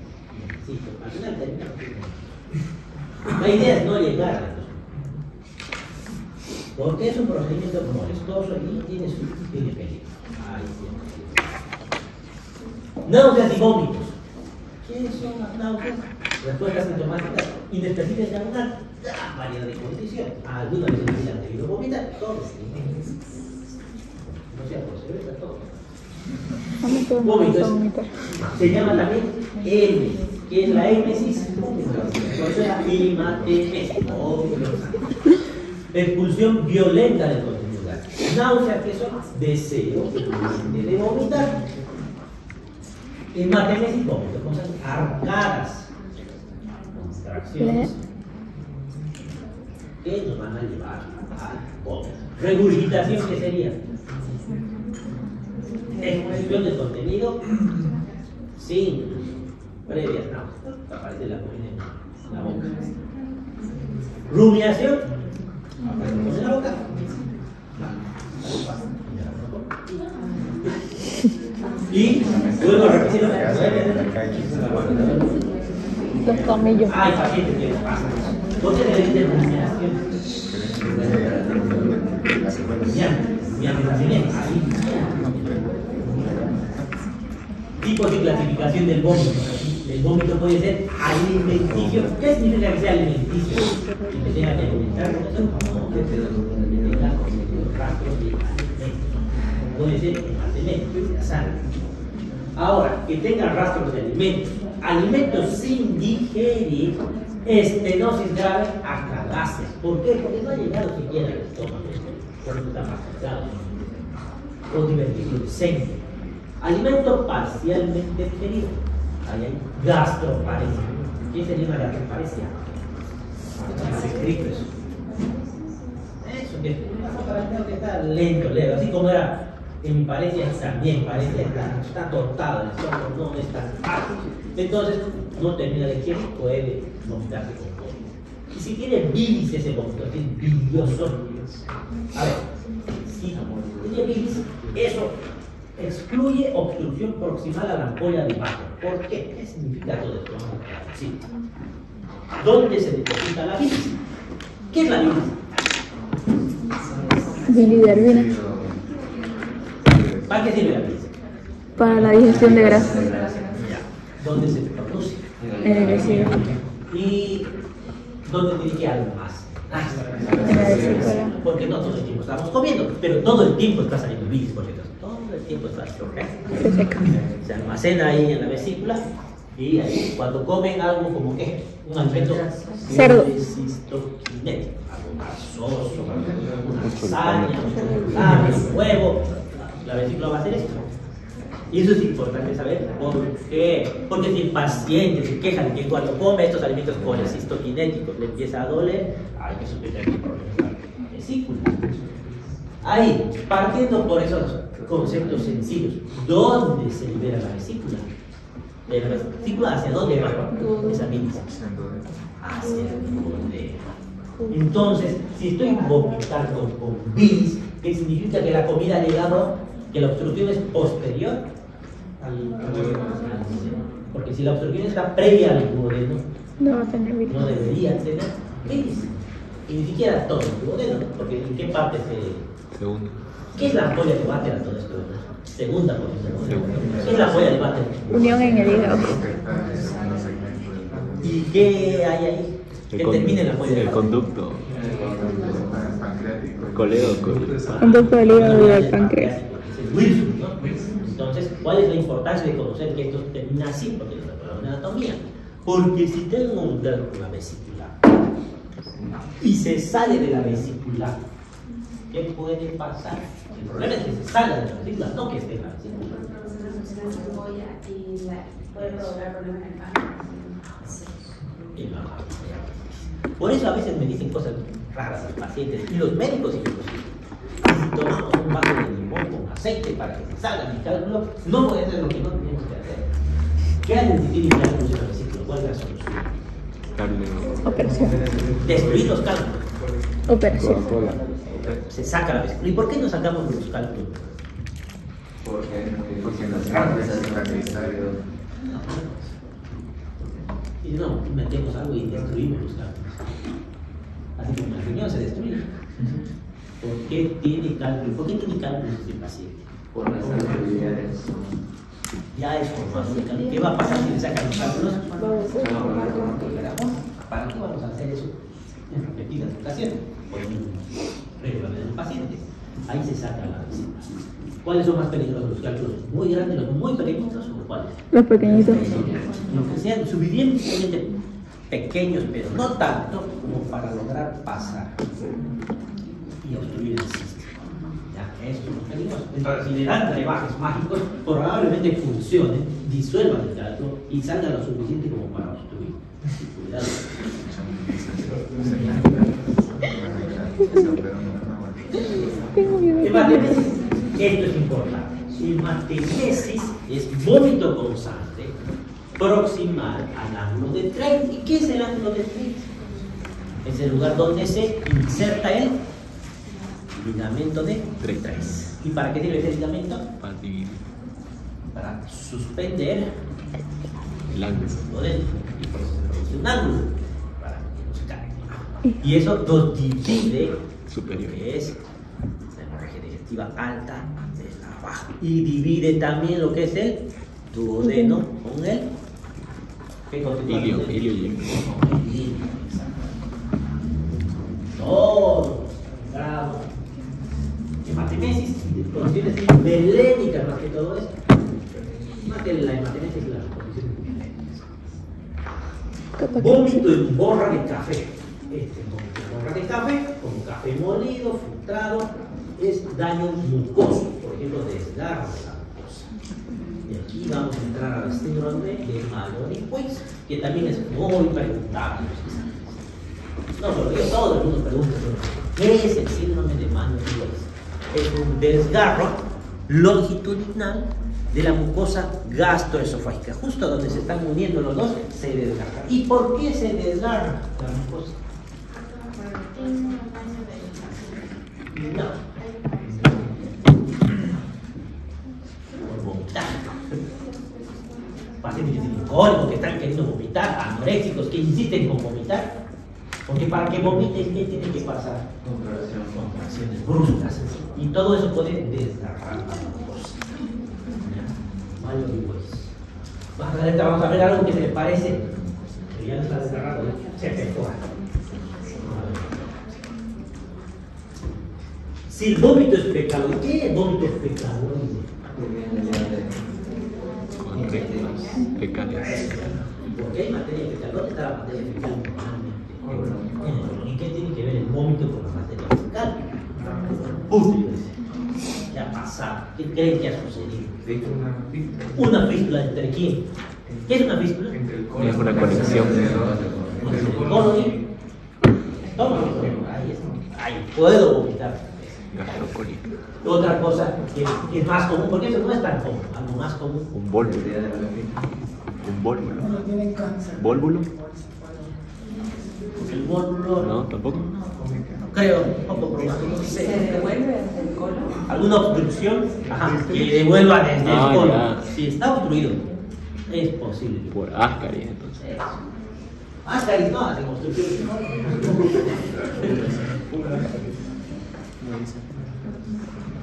Insisto, al final terminamos. La idea es no llegar a endoscopía. Porque es un procedimiento molestoso y tiene peligro. Náuseas y vómitos. ¿Qué son las náuseas? Respuestas sintomáticas inespecíficas de una gran variedad de condiciones. Algunas veces han debido vomitar, todos. No sea por cerveza, todo. Vómitos. Se llama también M, que es la émesis. O sea, hematemesis. Expulsión violenta del contenido gástrico. Náuseas, que son deseo de vomitar. Hematemesis, vómito, cosas arcadas, contracciones que nos van a llevar al vómito. Regurgitación, ¿qué sería? Expulsión del contenido sin previas náuseas. Aparece la comida en la boca. Rumiación. En la boca Vuelvo a repetirlo. Los tomillos. Hay pacientes que les pasa. ¿Por qué deben de consideración? Tipos de clasificación del vómito. El vómito puede ser alimenticio. ¿Qué significa que sea alimenticio? Que tenga que alimentar con eso, no, que tenga rastros de alimentos. Puede ser alimentos, sangre. Ahora, que tenga rastros de alimentos sin digerir, estenosis grave, acalasia. ¿Por qué? Porque no ha llegado siquiera al estómago. Por eso está más pesado. O diverticuliscencia. Alimento parcialmente digerido. Ahí hay gastroparesia. ¿Qué sería una gastroparesia? Está escrito eso. Eso que tengo que estar lento, así como era en mi parecia también, parecia está tortado, el estómago no está ácido. Entonces no termina de digerir, puede vomitarse con todo. Y si tiene bilis ese vómito, si es bilioso, a ver, si tiene bilis, eso excluye obstrucción proximal a la ampolla de Baker. ¿Por qué? ¿Qué significa todo esto? Sí. ¿Dónde se deposita la bilis? ¿Qué es la bilis? Bilirrubina. ¿Para qué sirve la bilis? Para la digestión de grasa. ¿Dónde se produce? En el vesícula. ¿Y dónde tiene que almacenar? En la vesícula. Porque no todo el tiempo estamos comiendo, pero todo el tiempo está saliendo bilis, por cierto. Todo el tiempo está Se seca. se almacena ahí en la vesícula y ahí cuando comen algo como que un alimento Cerdo. cistoquinético, algo grasoso, una lasaña, un huevo, la vesícula va a hacer esto. Y eso es importante saber por qué. Porque si el paciente se queja de que cuando come estos alimentos colecistoquinéticos le empieza a doler, hay que sospechar que hay problemas en la vesícula. Ahí, partiendo por esos conceptos sencillos, ¿dónde se libera la vesícula? De la vesícula, ¿hacia dónde va esa bilis? Hacia el duodeno. Entonces, si estoy vomitando con bilis, ¿qué significa que la comida ha llegado, que la obstrucción es posterior al porque si la obstrucción está previa al duodeno, No va a tener bilis. no debería tener bilis. Y ni siquiera todo el duodeno, porque ¿en qué parte se...? Segundo. ¿Qué es la ampolla de Baker a todo esto? Segunda posición. ¿Qué es la ampolla de Baker? Unión en el hígado. ¿Y qué hay ahí? Que termine la ampolla de El Baker. conducto. Coledo. Conducto del hígado y del páncreas. Es el Wilson, ¿no? Entonces, ¿cuál es la importancia de conocer que esto termina así? Porque es la de anatomía. Porque si tengo una vesícula y se sale de la vesícula, ¿qué puede pasar? El problema es que se salga de la vesícula, no que esté en la vesícula. Puede provocar problemas en el páncreas. Por eso a veces me dicen cosas raras a los pacientes y los médicos y yo si tomamos un vaso de limón con aceite para que se salga mi cálculo, no puede ser lo que no tenemos que hacer. ¿Qué hay en tiene cálculos en la vesícula? ¿Cuál es la solución? Operación. Destruir los cálculos. Operación. Coca-Cola. Se saca la vesícula. ¿Y por qué no sacamos los cálculos? Porque los grandes es necesario. Y no, metemos algo y destruimos los cálculos. Así como el riñón se destruye. ¿Por qué tiene cálculos? ¿Por qué tiene cálculos el paciente? Por las autoridades. Ya es formación. ¿Qué va a pasar si le sacan los cálculos? ¿Para qué vamos a hacer eso en repetidas ocasiones? Por un reglamento del paciente. Ahí se saca la vesícula. ¿Cuáles son más peligrosos? ¿Los cálculos muy grandes, los muy pequeñitos o cuáles? Los pequeñitos. Los que sean suficientemente pequeños, pero no tanto como para lograr pasar y obstruir el sistema. Ya, eso es lo peligroso. Entonces, si le dan brebajes mágicos, probablemente funcionen, disuelvan el cálculo y salgan lo suficiente como para obstruir. Cuidado. Hematemesis, esto es importante. Hematemesis es vómito constante proximal al ángulo de Treitz. ¿Y qué es el ángulo de Treitz? Es el lugar donde se inserta el ligamento de Treitz. ¿Y para qué sirve ese ligamento? Para dividir. para suspender El ángulo. duodeno y por eso se produce un ángulo para que no se caiga. Y eso nos divide Superior. lo que es la hemorragia digestiva alta de la baja. Y divide también lo que es el duodeno con el ¿qué constituye? Ilio y ilio. Todo grado hematemesis, condiciones belénicas más que todo eso. Más que la hematemesis, las condiciones belénicas. Vómito en borra de café. Este vómito en borra de café, como café molido, filtrado, es daño mucoso, por ejemplo, desgarro de la mucosa. Y aquí vamos a entrar al síndrome de Mallory-Weiss, que también es muy preguntable. No solo yo, todo el mundo pregunta, ¿qué es el síndrome de Mallory-Weiss? Es un desgarro longitudinal de la mucosa gastroesofágica, justo donde se están uniendo los dos, se desgarra. ¿Y por qué se desgarra la mucosa? No. Por vomitar. Pacientes que tienen cólicos, que están queriendo vomitar, anoréxicos, que insisten con vomitar. Porque para que vomiten, ¿qué tiene que pasar? Contracciones bruscas. Y todo eso puede desgarrar la mucosa. Mallory-Weiss. Más adelante vamos a ver algo que se le parece, pero ya no está desgarrado, se efectúa. Si el vómito es fecaloide, ¿qué es vómito fecaloide? Con restos fecales. Porque hay materia fecal. ¿Dónde está la materia fecal normalmente? ¿Y qué tiene que ver el vómito con la materia fecal? Ya ha pasado. ¿Qué creen que ha sucedido? Una fístula entre quién. ¿Qué es una fístula? Es una conexión. Entre el colon y estómago. Ahí está. Ahí puedo vomitar. Gastrocólica. Otra cosa que es más común, porque eso no es tan común, algo más común. Un vólvulo. Un vólvulo. ¿Vólvulo? El vólvulo. No, tampoco. Creo, un poco probable. No ¿Se sé. devuelve hacia el colon? ¿Alguna obstrucción? Ajá, que devuelva desde el colon. Ya. Si está obstruido, es posible. Por Ascaris, entonces. Eso. Ascaris no hacen obstrucciones.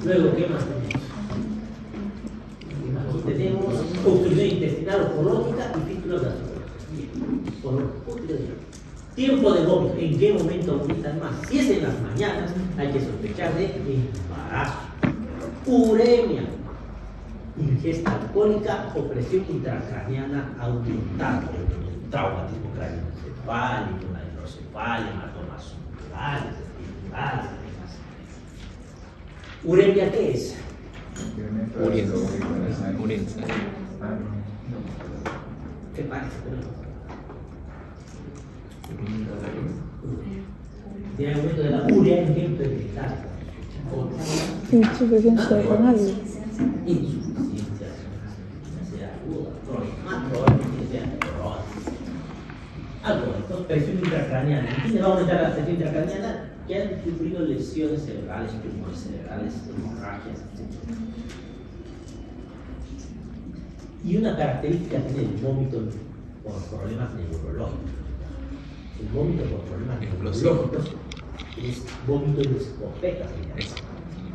Luego, ¿qué más tenemos? Aquí tenemos obstrucción intestinal oncológica y fístula gastrológica. Tiempo de vómito. ¿En qué momento vomitan más? Si es en las mañanas, hay que sospechar de embarazo. Uremia. Ingesta alcohólica o presión intracraneana aumentada. Traumatismo craneoencefálico, una hidrocefalia, hematomas subdurales, epidurales. ¿Uremia qué es? Urienza. ¿Qué parece? Tiene aumento de la urea en tiempo detectado. Insuficiencia renal. Insuficiencia sea aguda, crónica, probablemente sea crónica. Algo, entonces presión intracraneana. ¿Quién le va a aumentar la presión intracraneana? Que han sufrido lesiones cerebrales, tumores cerebrales, hemorragias, etc. Y una característica tiene el vómito por problemas neurológicos. El vómito por problemas neurológicos es vómito en escopetas,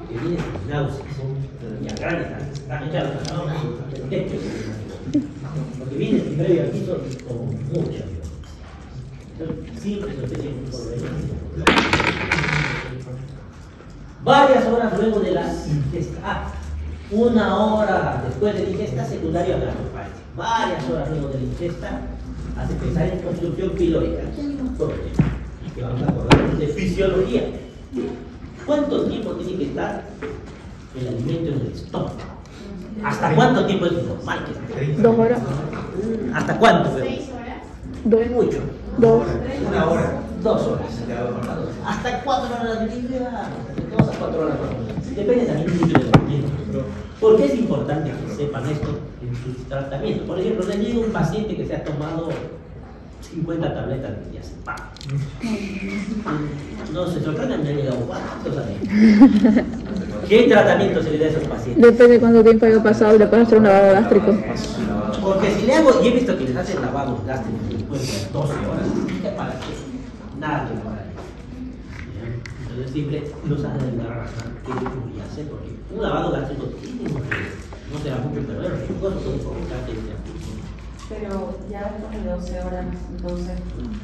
que viene sin náuseas. Y a grandes, están echados al techo. Porque viene primero y al piso con mucha violencia. Entonces, siempre se tiene un problema. Varias horas luego de la ingesta, una hora después de la ingesta secundaria gastroparesia. Varias horas luego de la ingesta hace pensar en construcción pilórica. Aquí hay un problema que vamos a acordar de fisiología. ¿Cuánto tiempo tiene que estar el alimento en el estómago? ¿Hasta cuánto tiempo es normal que esté? 2 horas. ¿Hasta cuánto? 6 horas. 2. Mucho. 2. 1 hora. 2 horas. Hasta 4 horas de vida. De 2 a 4 horas. Depende también mucho del alimento. ¿Por qué es importante que sepan esto en sus tratamientos? Por ejemplo, les digo un paciente que se ha tomado 50 tabletas que ya se pagan. No se sorprendan, me han llegado 4 años. ¿Qué tratamiento se le da a esos pacientes? Depende de cuánto tiempo haya pasado y le puedes hacer un lavado gástrico. Porque si le hago, y he visto que les hacen lavados gástricos después de 12 horas, ¿qué para qué? Nada que para ello. Entonces siempre los hacen la razón que debería hacer, porque un lavado gástrico tiene un riesgo. No será mucho, pero es riesgoso, puede provocar que sea. Pero ya después de 12 horas, entonces.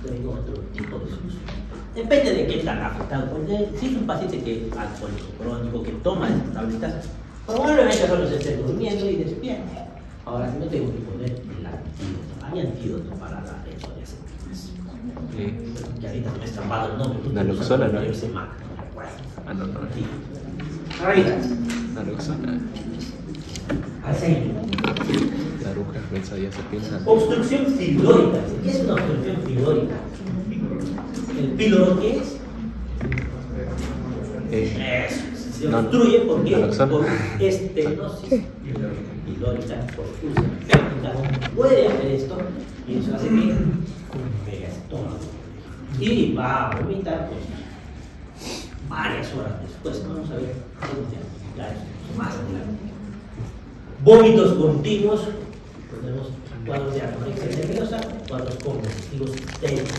Tengo otro tipo de solución. Depende de qué tan afectado. Porque si es un paciente que es alcohólico crónico, que toma estas tabletas, probablemente solo se esté durmiendo y despierte. Ahora, si no tengo que poner el antídoto, hay antídoto para la benzodiazepinas. Que ahorita me he escapado el nombre. Naloxona, ¿no? Se mata, no me acuerdo. Ah, no, no. Sí. Ahorita. Naloxona. Aceite. Naruca, benzodiazepina. Obstrucción fibrórica. ¿Qué es una obstrucción fibrórica? ¿El píloro qué es? Eso. Se obstruye porque por estenosis pilórica, por úlcera péptica, puede hacer esto y eso hace que pega estómago. Y va a vomitar pues, varias horas después. Vamos a ver cómo diagnosticar esto más adelante. Vómitos continuos, tenemos cuadros de anorexia nerviosa, cuadros convulsivos histéricos.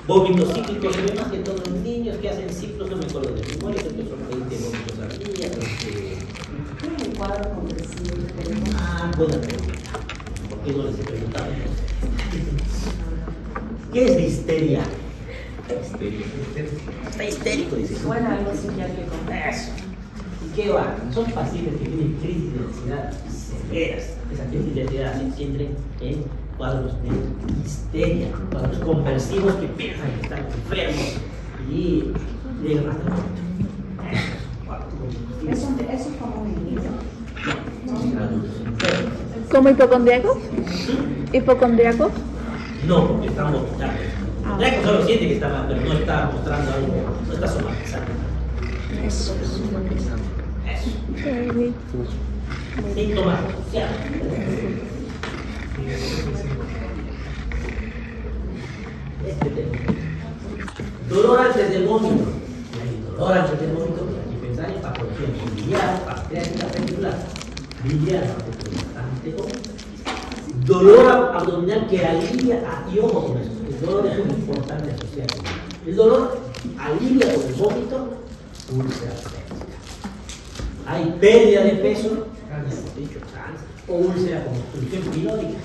Vómitos cíclicos, se ve más que todo en niños que hacen ciclos, no me acuerdo de memoria, creo que son 20 vómitos al día. ¿Qué es el cuadro comprensivo? Buena pregunta. ¿Por qué no les he preguntado? ¿Qué es histeria? Histeria. Está histérico, dice. Suena algo psiquiátrico. Eso. ¿Y qué va? Son pacientes que tienen crisis de ansiedad severas. Esa crisis de ansiedad se entra en cuadros de histeria, cuadros conversivos que piensan que están enfermos y llegan hasta el momento. Eso es como un inicio. ¿Como hipocondríacos? ¿Hipocondríacos? No, porque están vomitando. Ya que solo siente que está mal, pero no está mostrando algo, no está somatizando. Eso, somatizando. Eso. Síntomas asociados. Este tema. Dolor antes del vómito. Dolor antes del vómito, aquí pensar en patología biliar, pancreática pendular, biliar, dolor abdominal que alivia, y ojo con eso, el dolor es muy importante asociado. El dolor alivia con el vómito, úlcera péptica. Hay pérdida de peso, o úlcera con obstrucción pilórica.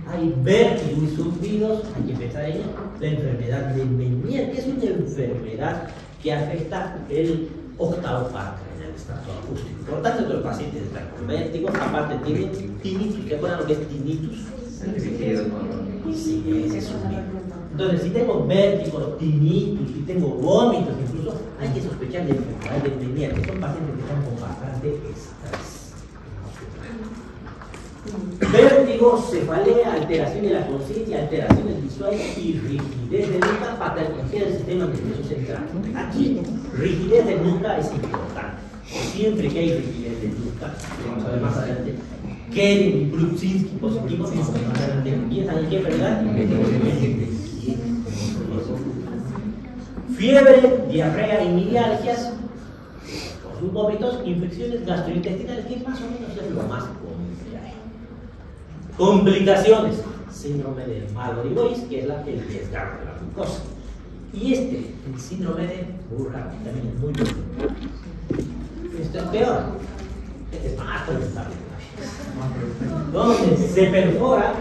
Hay vértigo y zumbidos, hay que pensar en ello. La enfermedad de Meniere, que es una enfermedad que afecta el octavo paracraneal, el estrato acústico. Por tanto, los pacientes están con vértigo, aparte tienen tinnitus. ¿Qué acuerdan lo que es tinnitus? Sí, ese es un mito. Entonces, si tengo vértigos, tinnitus, si tengo vómitos, incluso hay que sospechar de enfermedad de Meniere, que son pacientes que están con bastante estrés. Vértigo, cefalea, alteración de la conciencia, alteraciones visuales y rigidez de nuca, patología del sistema nervioso central. Aquí, rigidez de nuca es importante. Siempre que hay rigidez de nuca, vamos a ver más adelante, Kerin y Brudzinski positivos, vamos a ver más adelante, piensan en qué enfermedad. Fiebre, diarrea y mialgias, sus vómitos, infecciones gastrointestinales, que más o menos es lo más común que hay. Complicaciones, síndrome de Mallory-Weiss, que es el desgarro de la glucosa. Y el síndrome de Burra, también es muy bueno. Esto es peor, este es más presentable todavía. Donde se perfora,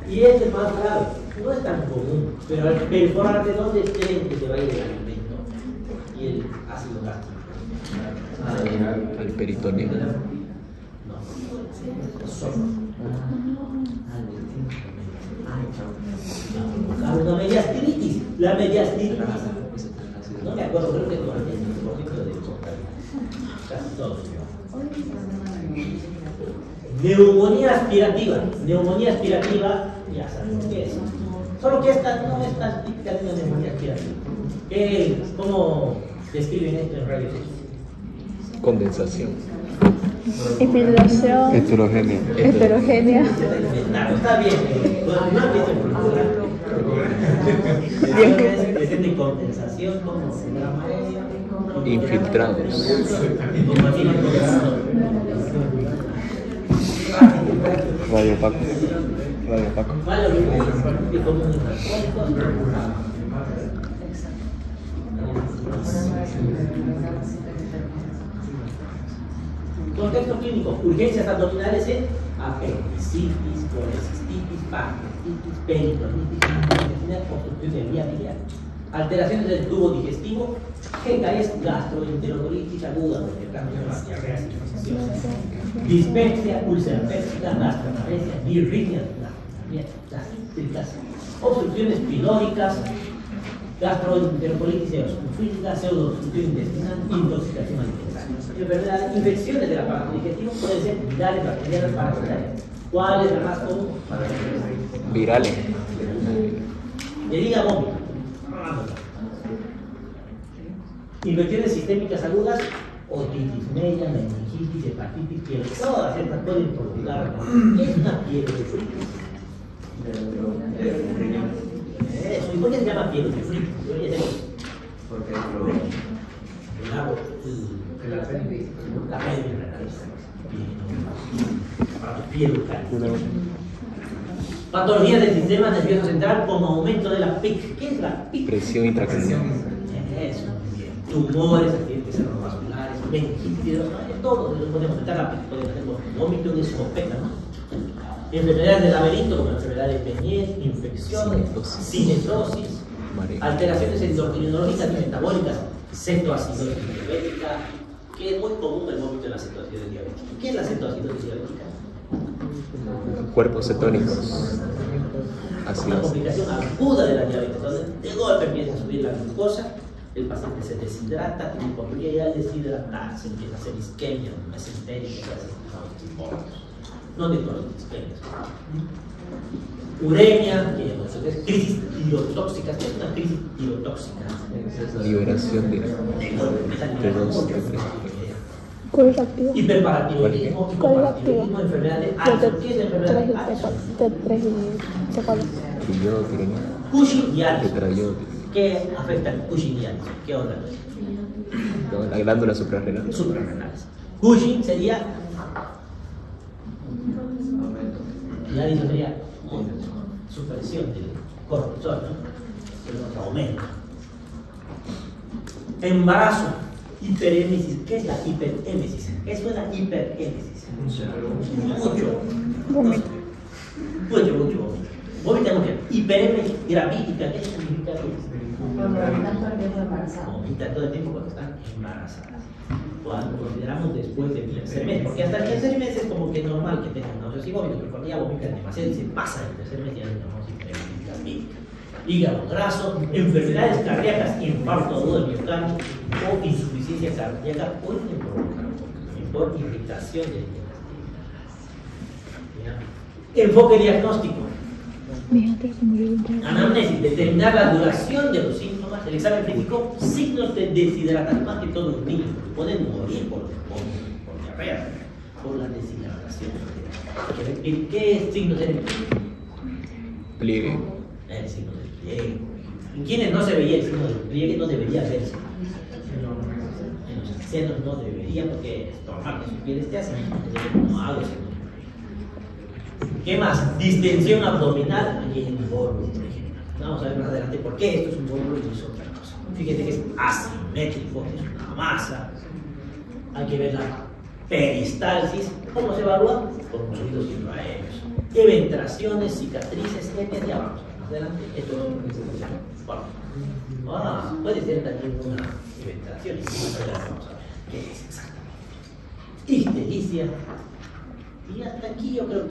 y este es más grave, no es tan común, pero al perforar, ¿de dónde creen que se va a ir el alimento y el ácido gástrico? Al peritoneo. No, solo. Una mediastinitis. La mediastinitis. No me acuerdo, creo que con el 10% de casi todos. Neumonía aspirativa. Neumonía aspirativa, ya sabemos qué es. Solo que esta no es tan típica de una neumonía aspirativa. ¿Cómo describen esto en rayos X? Condensación. Infiltración. Heterogénea. Heterogénea. Está bien. No empiecen por Lesiones de compensación como programa Infiltrados. Radio Paco. Radio Paco. Contexto clínico: urgencias abdominales en apendicitis, colecistitis, pancreatitis, peritonitis, intestinal, obstrucción de vía biliar, alteraciones del tubo digestivo, GKS, gastroenterocolitis aguda, diarreas infecciosas, dispepsia, úlcera péptica, gastroparesia, birrinia, gástricas, obstrucciones pilóricas, gastroenterocolitis eosinofílica, pseudoobstrucción intestinal, intoxicación alimentaria. Infecciones del aparato digestivo pueden ser virales, bacterianas, parasitarias. ¿Cuál es la más común? Virales. Le diga vómito. Infecciones sistémicas agudas, otitis media, meningitis, hepatitis, fiebre. Todas estas pueden provocar. Es una fiebre de frío. Eso. ¿Y por qué se llama fiebre de frío? Porque el agua, la pelvis en la cabeza. Fiebre caliente. Patologías del sistema nervioso central como aumento de la PIC. ¿Qué es la PIC? Presión intracranial. Eso. Tumores, accidentes cerebrovasculares, meningitis, todo podemos meter la PIC, podemos hacer vómito en escopeta, ¿no? Enfermedades del laberinto como enfermedades de Meniere, infecciones, cinetosis, alteraciones endocrinológicas y metabólicas, cetoacidosis diabética, que es muy común el vómito en la cetoacidosis diabética. ¿Qué es la cetoacidosis diabética? Cuerpos cetónicos. Así Una es. complicación aguda de la diabetes, donde de golpe empieza a subir la glucosa, el paciente se deshidrata y podría deshidratarse, empieza a hacer isquemia, mesentérica, no de todas las isquemias. Uremia, que es crisis tirotóxica. ¿Qué es una crisis tirotóxica? Liberación de dos, tres. ¿Cuál es activo? Hiperparatiroidismo, hipoparatiroidismo, enfermedad de Addison. ¿Qué es la enfermedad de Addison? Triyodo, tironina. Cushing y Addison. Tetrayodo. ¿Qué afecta al Cushing y Addison? ¿Qué órganos? La glándula suprarrenal. Suprarrenales. Cushing sería. Y Addison sería supresión del cortisol, ¿no? El aumento. Embarazo. Hiperémesis. ¿Qué es la hiperémesis? Eso es la hiperémesis. Mucho. Mucho. Vomita mucho. Hiperémesis gravídica. ¿Qué significa eso? Vomita todo el tiempo cuando están embarazadas. Cuando consideramos después del tercer mes, porque hasta el tercer mes es como que normal que tengan náuseas y vómitos, pero cuando ya vomitan demasiado y se pasa el tercer mes, ya tenemos hiperémesis gravídica. Hígado graso, enfermedades cardíacas, infarto agudo del miocardio o insuficiencia cardíaca pueden provocar por irritación del intestino. Enfoque diagnóstico. Anamnesis, determinar la duración de los síntomas. El examen físico, signos de deshidratación, más que todo los niños, pueden morir por diarrea, por la deshidratación. ¿Qué signos de Pliegue. el signo del pliegue? En quienes no se veía el signo del pliegue no debería verse. En los ancianos no debería, porque es normal que su piel esté así. No hago ese. ¿Qué más? Distensión abdominal y en bólulo, por ejemplo. Vamos a ver más adelante por qué esto es un bólulo y es otra cosa. Fíjate que es asimétrico, es una masa. Hay que ver la peristalsis. ¿Cómo se evalúa? Por fluidos intraéreos. Eventraciones, cicatrices, hernias. Ya vamos a ver más adelante. Esto es un bueno. Puede ser también una eventración. Vamos a ver qué es exactamente. Ictericia. Y hasta aquí yo creo que